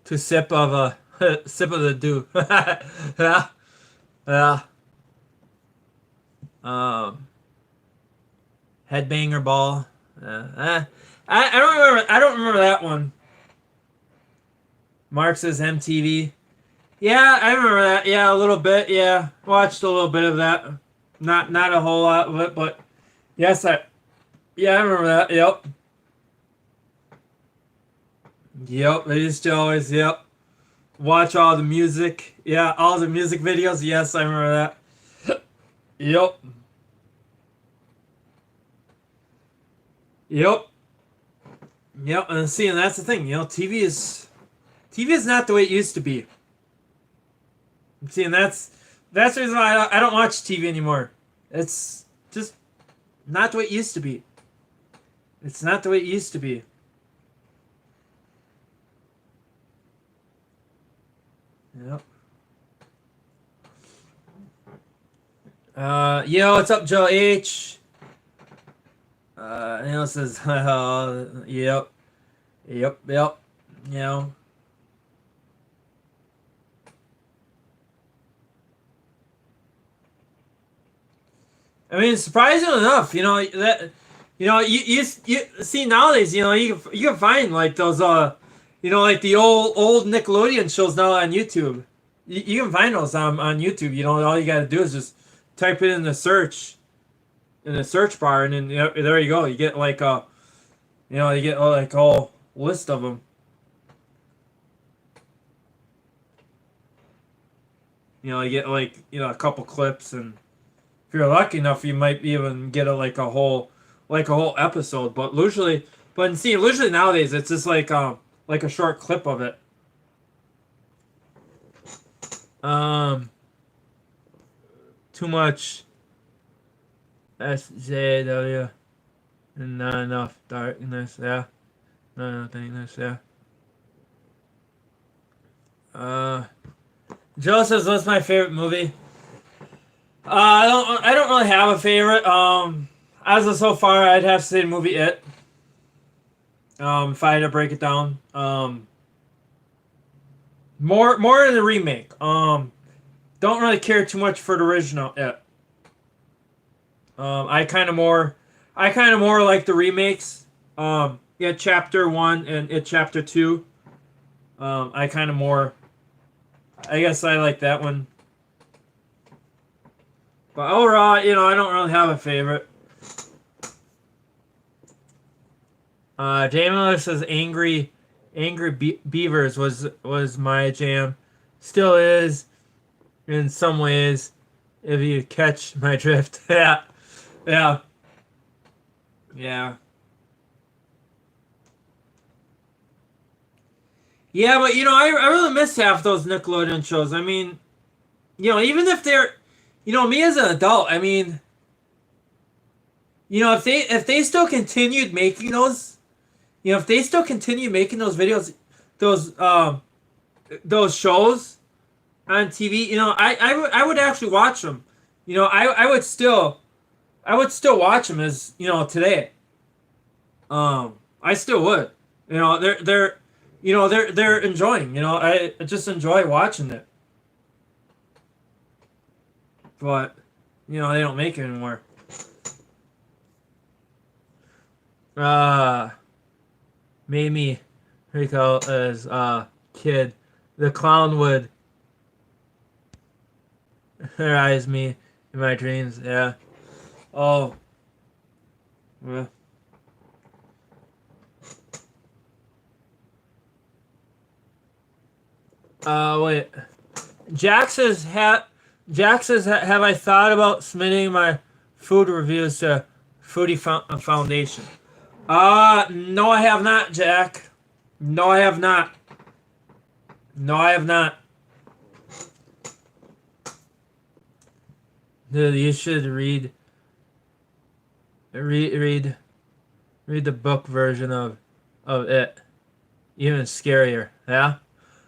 S1: to sip of sip of the dew. Yeah, yeah. Headbanger ball. I don't remember. I don't remember that one. Mark says MTV. Yeah, I remember that. Yeah, a little bit. Yeah, watched a little bit of that. Not a whole lot of it, but yes, yeah, I remember that. Yep. Yep. They used to always watch all the music. Yeah, all the music videos. Yes, I remember that. Yep. Yep. Yep. And see, and that's the thing. TV is not the way it used to be. See, and that's the reason why I don't watch TV anymore. It's just not the way it used to be. It's not the way it used to be. Yep. Yo, what's up, Joe H? It says, yep, yep, yep. You know. I mean, surprisingly enough, you see nowadays, you can find like those like the old Nickelodeon shows now on YouTube. You can find those on YouTube. All you got to do is just type it in the search bar, and then there you go. You get like you get like a whole list of them. You get like a couple clips, and if you're lucky enough, you might even get like a whole episode. But usually nowadays it's just like a short clip of it. Too much SJW and not enough darkness. Yeah, not enough darkness. Yeah. Joe says, "What's my favorite movie?" I don't really have a favorite. As of so far, I'd have to say the movie It. If I had to break it down, more in the remake. Don't really care too much for the original It. I kind of more like the remakes. It Chapter 1 and It Chapter 2. I kind of more. I guess I like that one. But overall, I don't really have a favorite. Jamie Miller says Angry Beavers was my jam. Still is in some ways, if you catch my drift. Yeah. Yeah. Yeah. Yeah, but I really miss half those Nickelodeon shows. I mean, even if they're me as an adult, I mean, if they still continued making those, if they still continue making those videos, those shows on TV, I would actually watch them. I would still watch them as today. I still would. They're enjoying. I just enjoy watching it. But they don't make it anymore. Made me recall as a kid, the clown would terrorize me in my dreams. Yeah. Oh. Yeah. Wait. Jack says, have I thought about submitting my food reviews to Foodie Foundation? No, I have not, Jack. No, I have not. No, I have not. Dude, you should read the book version of it. Even scarier. Yeah?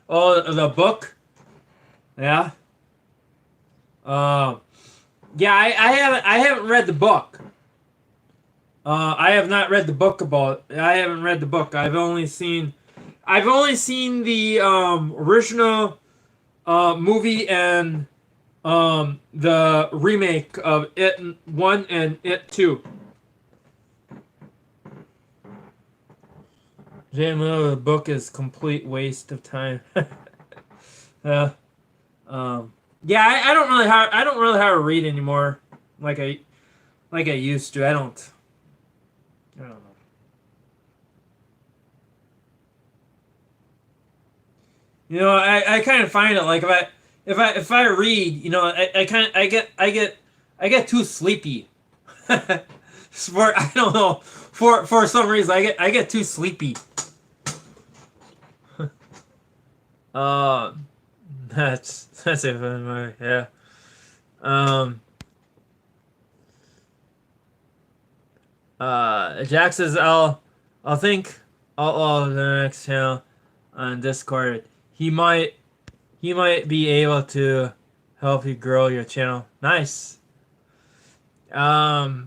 S1: Oh, the book? Yeah? Yeah, I haven't read the book. I have not read the book about it. I haven't read the book. I've only seen the original movie and the remake of It 1 and It 2. The book is complete waste of time. Yeah, I don't really have to read anymore like I used to. I don't know. I kind of find it like if I read, I get too sleepy. I don't know, for some reason I get too sleepy. That's it for my, yeah. Jack says I'll think of the next channel on Discord. He might be able to help you grow your channel. Nice. Mark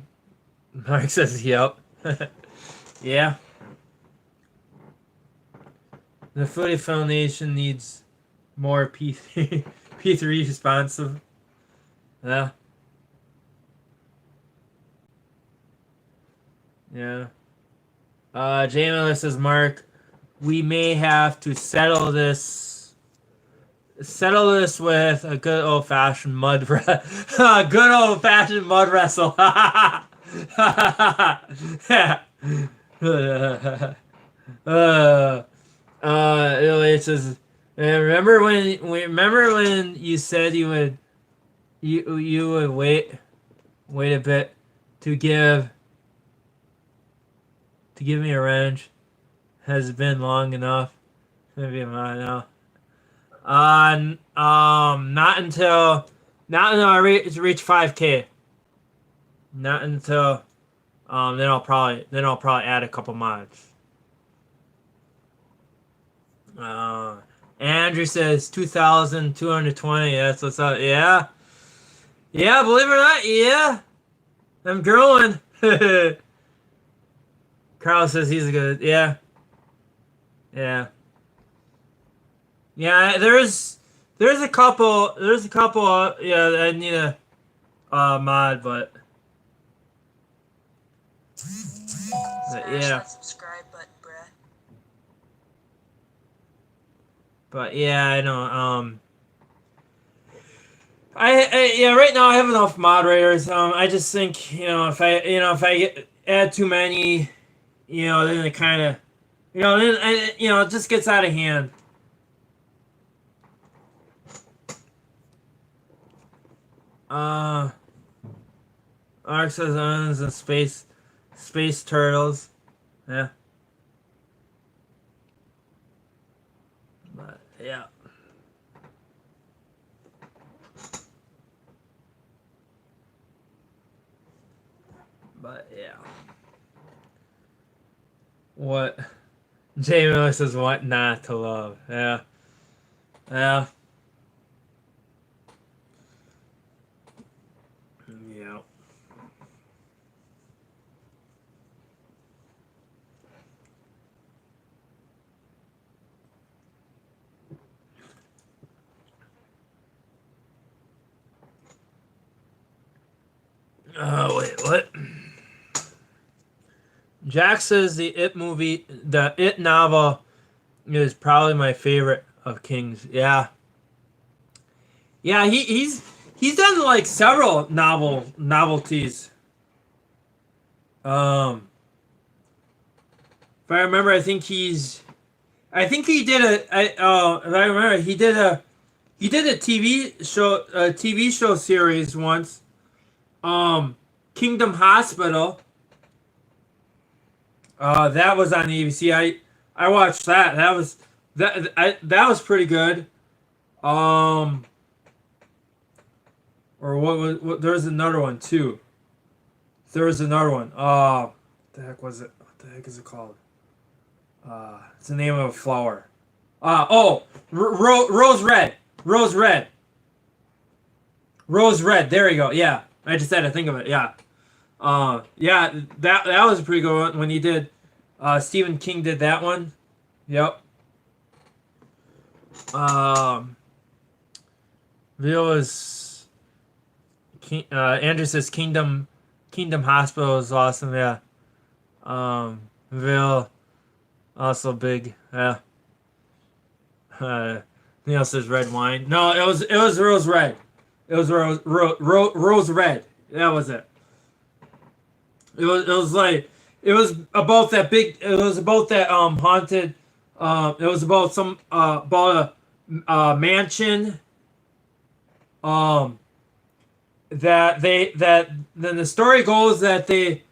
S1: says yep. Yeah. The Foodie Foundation needs more P3 responsive. Yeah. Yeah. Jamie says, Mark, we may have to settle this with a good old fashioned good old fashioned mud wrestle. Yeah. It says, remember when you said you would wait a bit to give me a wrench. Has it been long enough? Maybe I'm not now. Not until I reach 5K. Not until then I'll probably add a couple mods. Andrew says 2,220. That's what's up. Yeah. Yeah, believe it or not, yeah. I'm growing. Carl says he's a good. Yeah. Yeah. Yeah, there's a couple yeah, I need a mod, but
S2: Smash
S1: yeah.
S2: that subscribe button, bruh.
S1: But yeah, I know. Yeah, right now I have enough moderators. I just think if I add too many, then it kind of, then it just gets out of hand. Ark says and space turtles. Yeah. But yeah. But yeah. What? Jamie Miller says what not to love. Yeah. Yeah. Yeah. Oh wait, what? Jack says the It novel is probably my favorite of King's. Yeah. Yeah, he's done like several novelties. If I remember, I think he did if I remember, he did a TV show series once. Kingdom Hospital. That was on ABC. I watched that. That was pretty good. Or there was another one too. There was another one. What the heck was it? What the heck is it called? It's the name of a flower. Rose Red. Rose Red. Rose Red. There you go. Yeah, I just had to think of it. Yeah. Yeah, that was a pretty good one when he did. Stephen King did that one. Yep. Villa's Andrew says Kingdom Hospital is awesome. Yeah. Ville also big. Yeah. Neil says red wine. No, it was Rose Red. It was Rose Red. That was it. It was about that big. It was about that haunted. It was about about a mansion. That then the story goes that they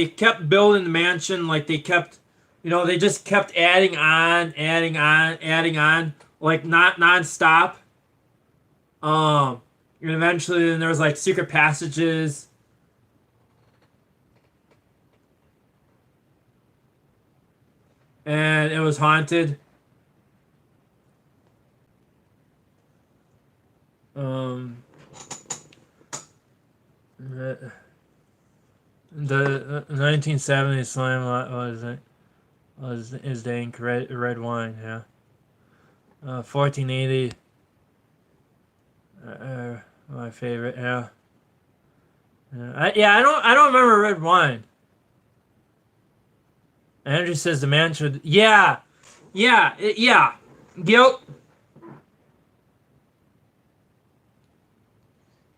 S1: kept building the mansion, like they kept, they just kept adding on, like not nonstop. And eventually then there was like secret passages. And it was haunted. The 1970s slam is the ink red wine, yeah. 1480. My favorite, yeah. I don't remember red wine. Andrew says the man should. Yeah, yeah, yeah. Yep.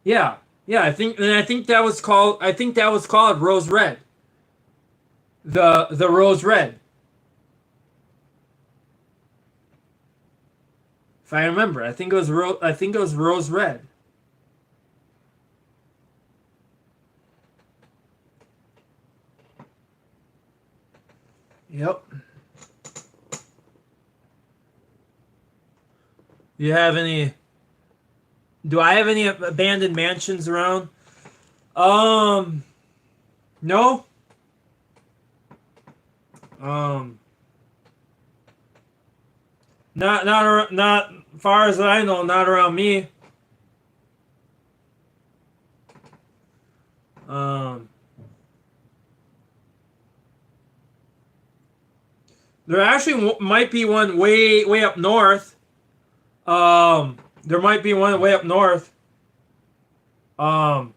S1: Yeah, yeah. I think that was called. I think that was called Rose Red. The Rose Red. If I remember, I think it was I think it was Rose Red. Yep. You have any? Do I have any abandoned mansions around? No. Um, not far as I know, not around me. Um, there actually might be one way up north. There might be one way up north. Um,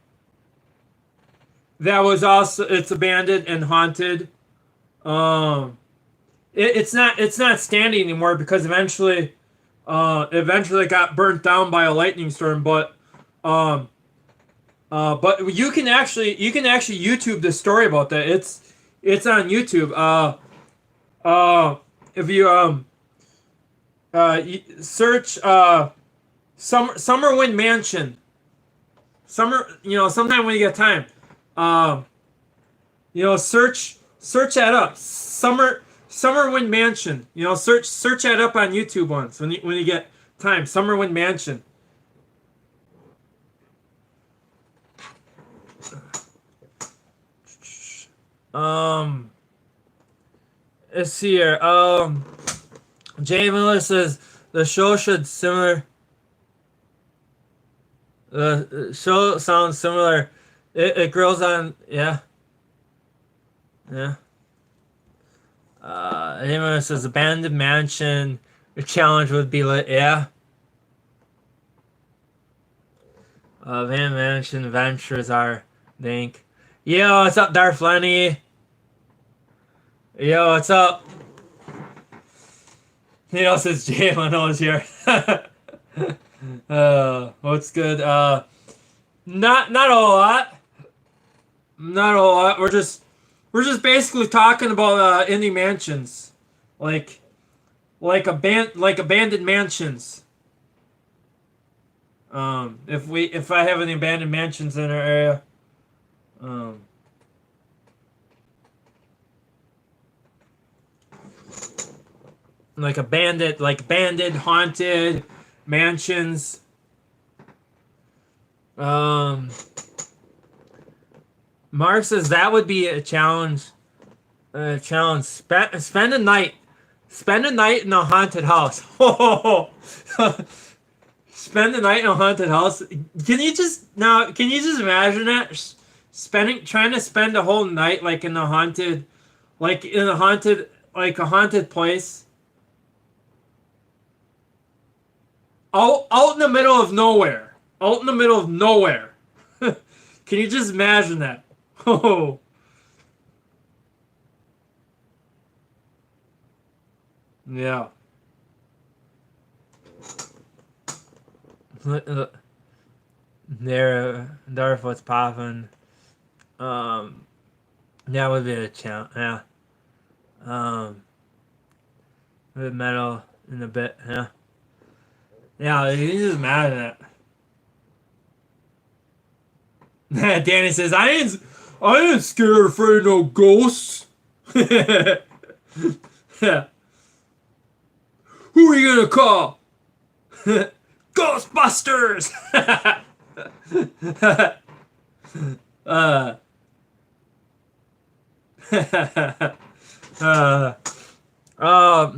S1: that was also it's abandoned and haunted. Um, it's not standing anymore because eventually it got burnt down by a lightning storm. But you can actually YouTube the story about that. It's on YouTube. If you search Summerwind Mansion. Sometime when you get time, search that up. Summerwind Mansion. Search that up on YouTube once when you get time. Summerwind Mansion. Let's see here. Jay Miller says the show should similar. The show sounds similar. It grows on, yeah. Yeah. Jay Miller says abandoned mansion. The challenge would be lit. Yeah. Abandoned mansion adventures are think. Yo, what's up, Darth Lenny? Yo, what's up? Says Jalen O's here. What's good? Not a whole lot. Not a whole lot. We're just basically talking about indie mansions, like abandoned mansions. If I have any abandoned mansions in our area, like abandoned haunted mansions. Mark says that would be a challenge. Spend a night in a haunted house. Spend the night in a haunted house. Can you just imagine that? Trying to spend a whole night in a haunted place. Out in the middle of nowhere. Out in the middle of nowhere. Can you just imagine that? Oh. Yeah. There, Darth, what's poppin'? That would be a challenge. Yeah. A bit metal in a bit. Yeah. Yeah, you can just imagine that. Danny says, I ain't scared afraid of no ghosts. Yeah. Who are you gonna call? Ghostbusters!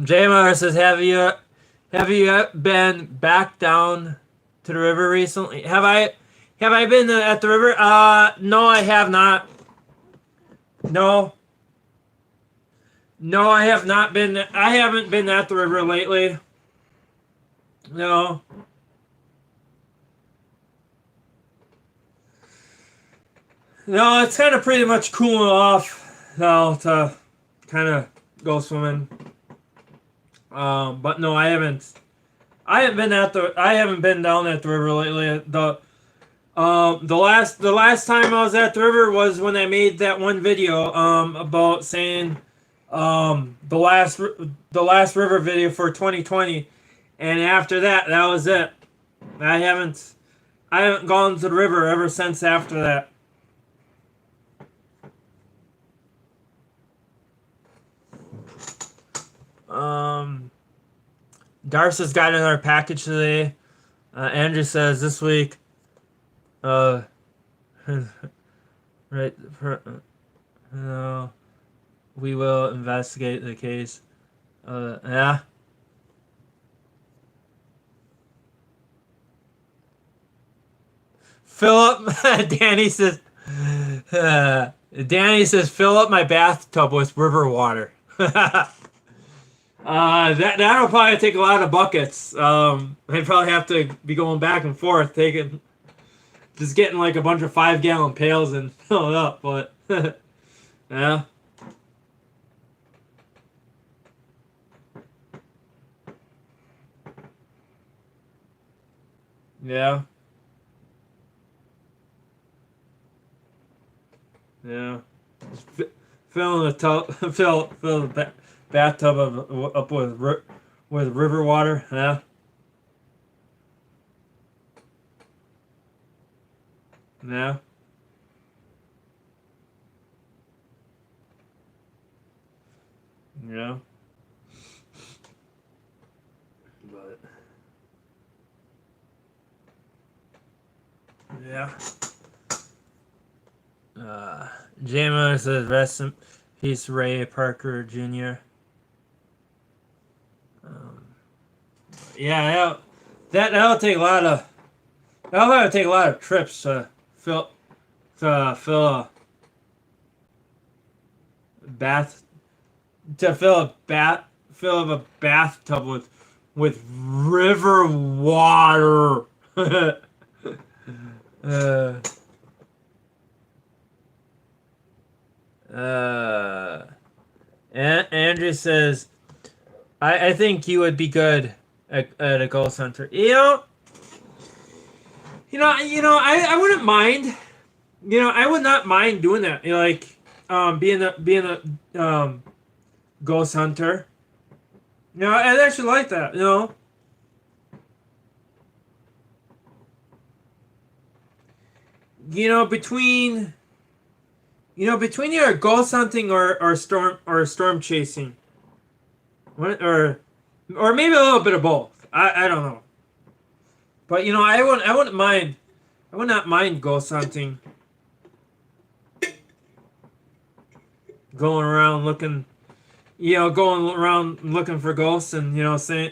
S1: J-Mar says, have you been back down to the river recently? Have I been at the river? No, I have not. No, I have not been. I haven't been at the river lately. No. No, it's kind of pretty much cooling off now to kind of go swimming. But no, I haven't. I haven't been down at the river lately. The last time I was at the river was when I made that one video about saying the last river video for 2020, and after that was it. I haven't gone to the river ever since after that. Darcy's got another package today. Andrew says this week, right, we will investigate the case. Yeah. Philip, Danny says, fill up my bathtub with river water. That'll probably take a lot of buckets. I'd probably have to be going back and forth, just getting like a bunch of 5-gallon pails and fill it up. But yeah. Yeah. Yeah. Fill the tub. Fill the bathtub up with river water. Yeah. Yeah. Yeah. But yeah. J-Mo says rest in peace, Ray Parker Jr. Yeah, that'll take a lot of trips to fill a bath fill up a bathtub with river water. Andrew says, I think you would be good at a ghost hunter. I wouldn't mind. I would not mind doing that. Being a ghost hunter. I'd actually like that. Between either ghost hunting or storm chasing, or maybe a little bit of both. I don't know. But I wouldn't mind. I would not mind ghost hunting. Going around looking for ghosts and saying,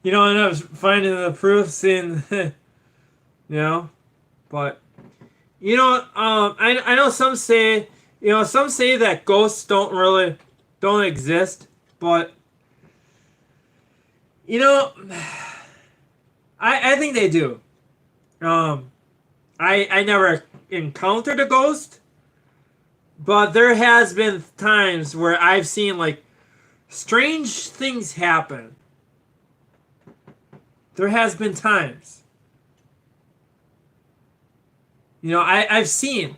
S1: end up finding the proof, seeing, but I know some say that ghosts don't exist, but I think they do. I never encountered a ghost, but there has been times where I've seen strange things happen. There has been times. I've seen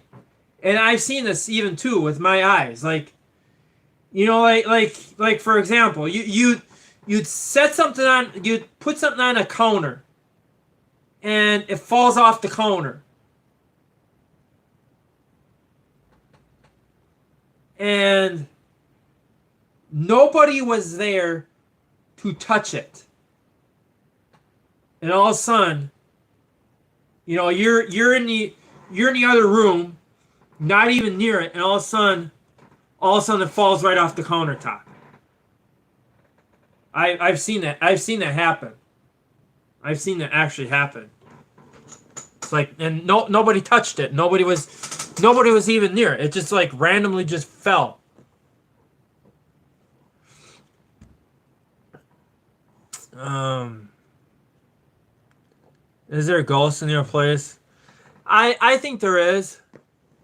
S1: this even too with my eyes. Like for example, you'd set something on, you'd put something on a counter, and it falls off the counter. And nobody was there to touch it. And all of a sudden, you're in the other room, not even near it, and all of a sudden it falls right off the countertop. I've seen that. I've seen that happen. I've seen that actually happen. It's and nobody touched it. Nobody was even near it. It just randomly just fell. Is there a ghost in your place? I think there is.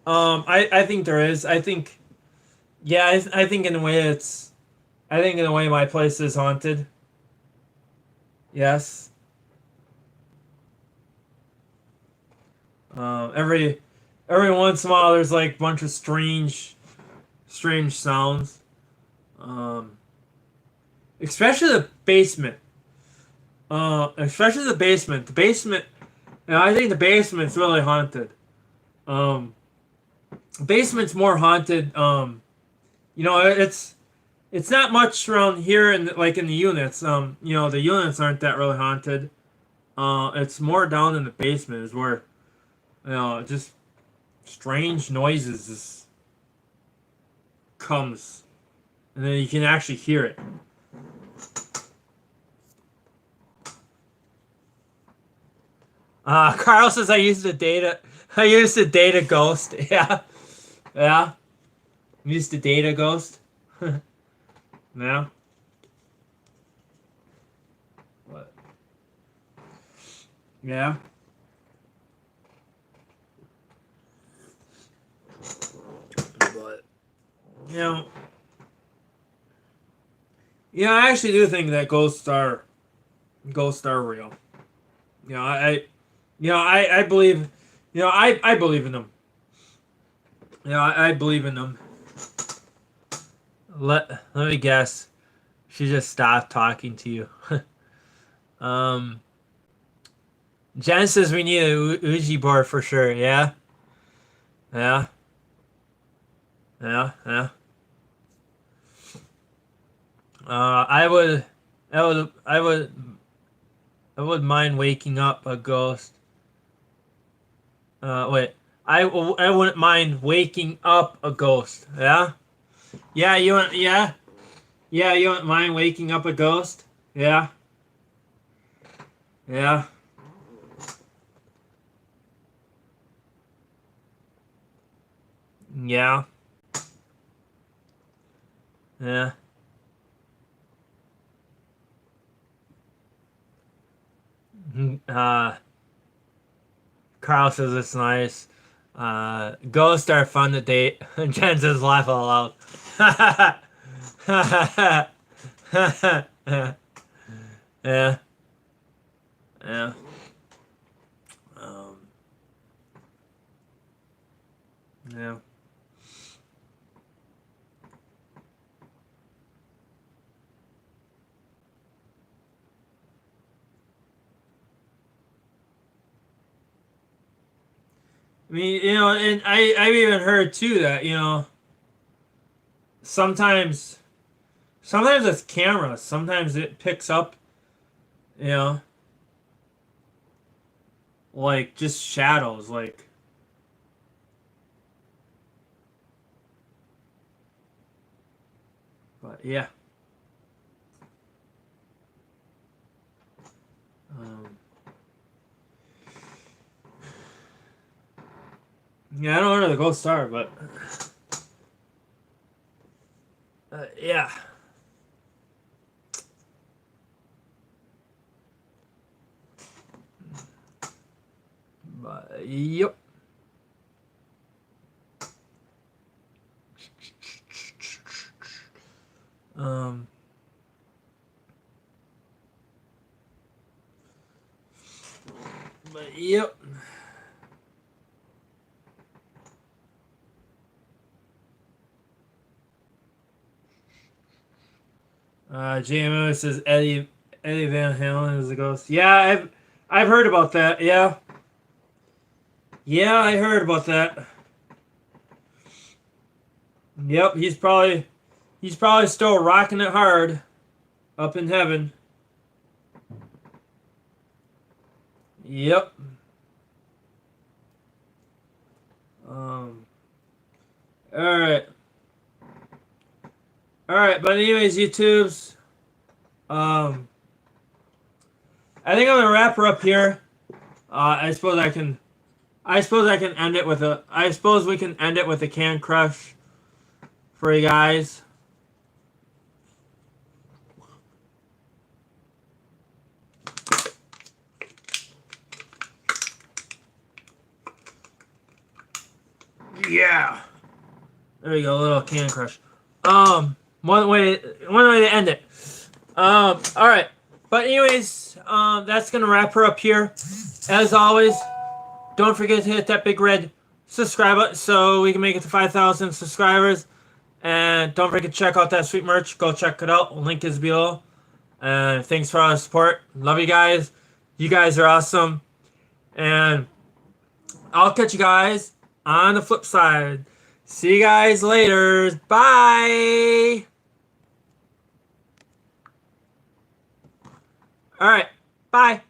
S1: I think there is. I think in a way I think in a way my place is haunted. Yes. Every once in a while there's like a bunch of strange sounds. Um, especially the basement. Especially the basement. The basement. You know, I think the basement's really haunted. Um, basement's more haunted. You know, it's not much around here in like in the units. You know, the units aren't that really haunted. It's more down in the basement is where, you know, just strange noises just comes, and then you can actually hear it. Carl says I used to date a ghost. Yeah, yeah. Used to date a ghost. Yeah. What? Yeah. But I actually do think that ghosts are real. You know, I believe, I believe in them. You know, I believe in them. Let me guess. She just stopped talking to you. Jen says we need a Ouija board for sure. Yeah. Yeah. Yeah. Yeah. I would, I would mind waking up a ghost. Wait. I wouldn't mind waking up a ghost. Yeah. Yeah. Yeah. Yeah. You wouldn't mind waking up a ghost. Yeah. Yeah. Yeah. Yeah. Uh, Carl says it's nice. Ghosts are fun to date. Jen says laugh out loud. Yeah. Yeah. Um, yeah. I mean, you know, and I've even heard too that, you know, sometimes it's cameras. Sometimes it picks up, you know, like just shadows, like but yeah. Um, yeah, I don't know where the ghosts are, but yeah. But yep. Um, but yep. JMO says Eddie Van Halen is a ghost. Yeah, I've heard about that. Yeah. Yeah, I heard about that. Yep, he's probably still rocking it hard up in heaven. Yep. Um all right. All right, but anyways, YouTubes, I think I'm gonna wrap her up here. I suppose I can end it with a. I suppose we can end it with a Can Crush for you guys. Yeah. There we go, a little Can Crush. One way to end it. All right. But anyways, that's gonna wrap her up here. As always, don't forget to hit that big red subscribe button so we can make it to 5,000 subscribers. And don't forget to check out that sweet merch. Go check it out. Link is below. And thanks for all the support. Love you guys. You guys are awesome. And I'll catch you guys on the flip side. See you guys later. Bye. All right. Bye.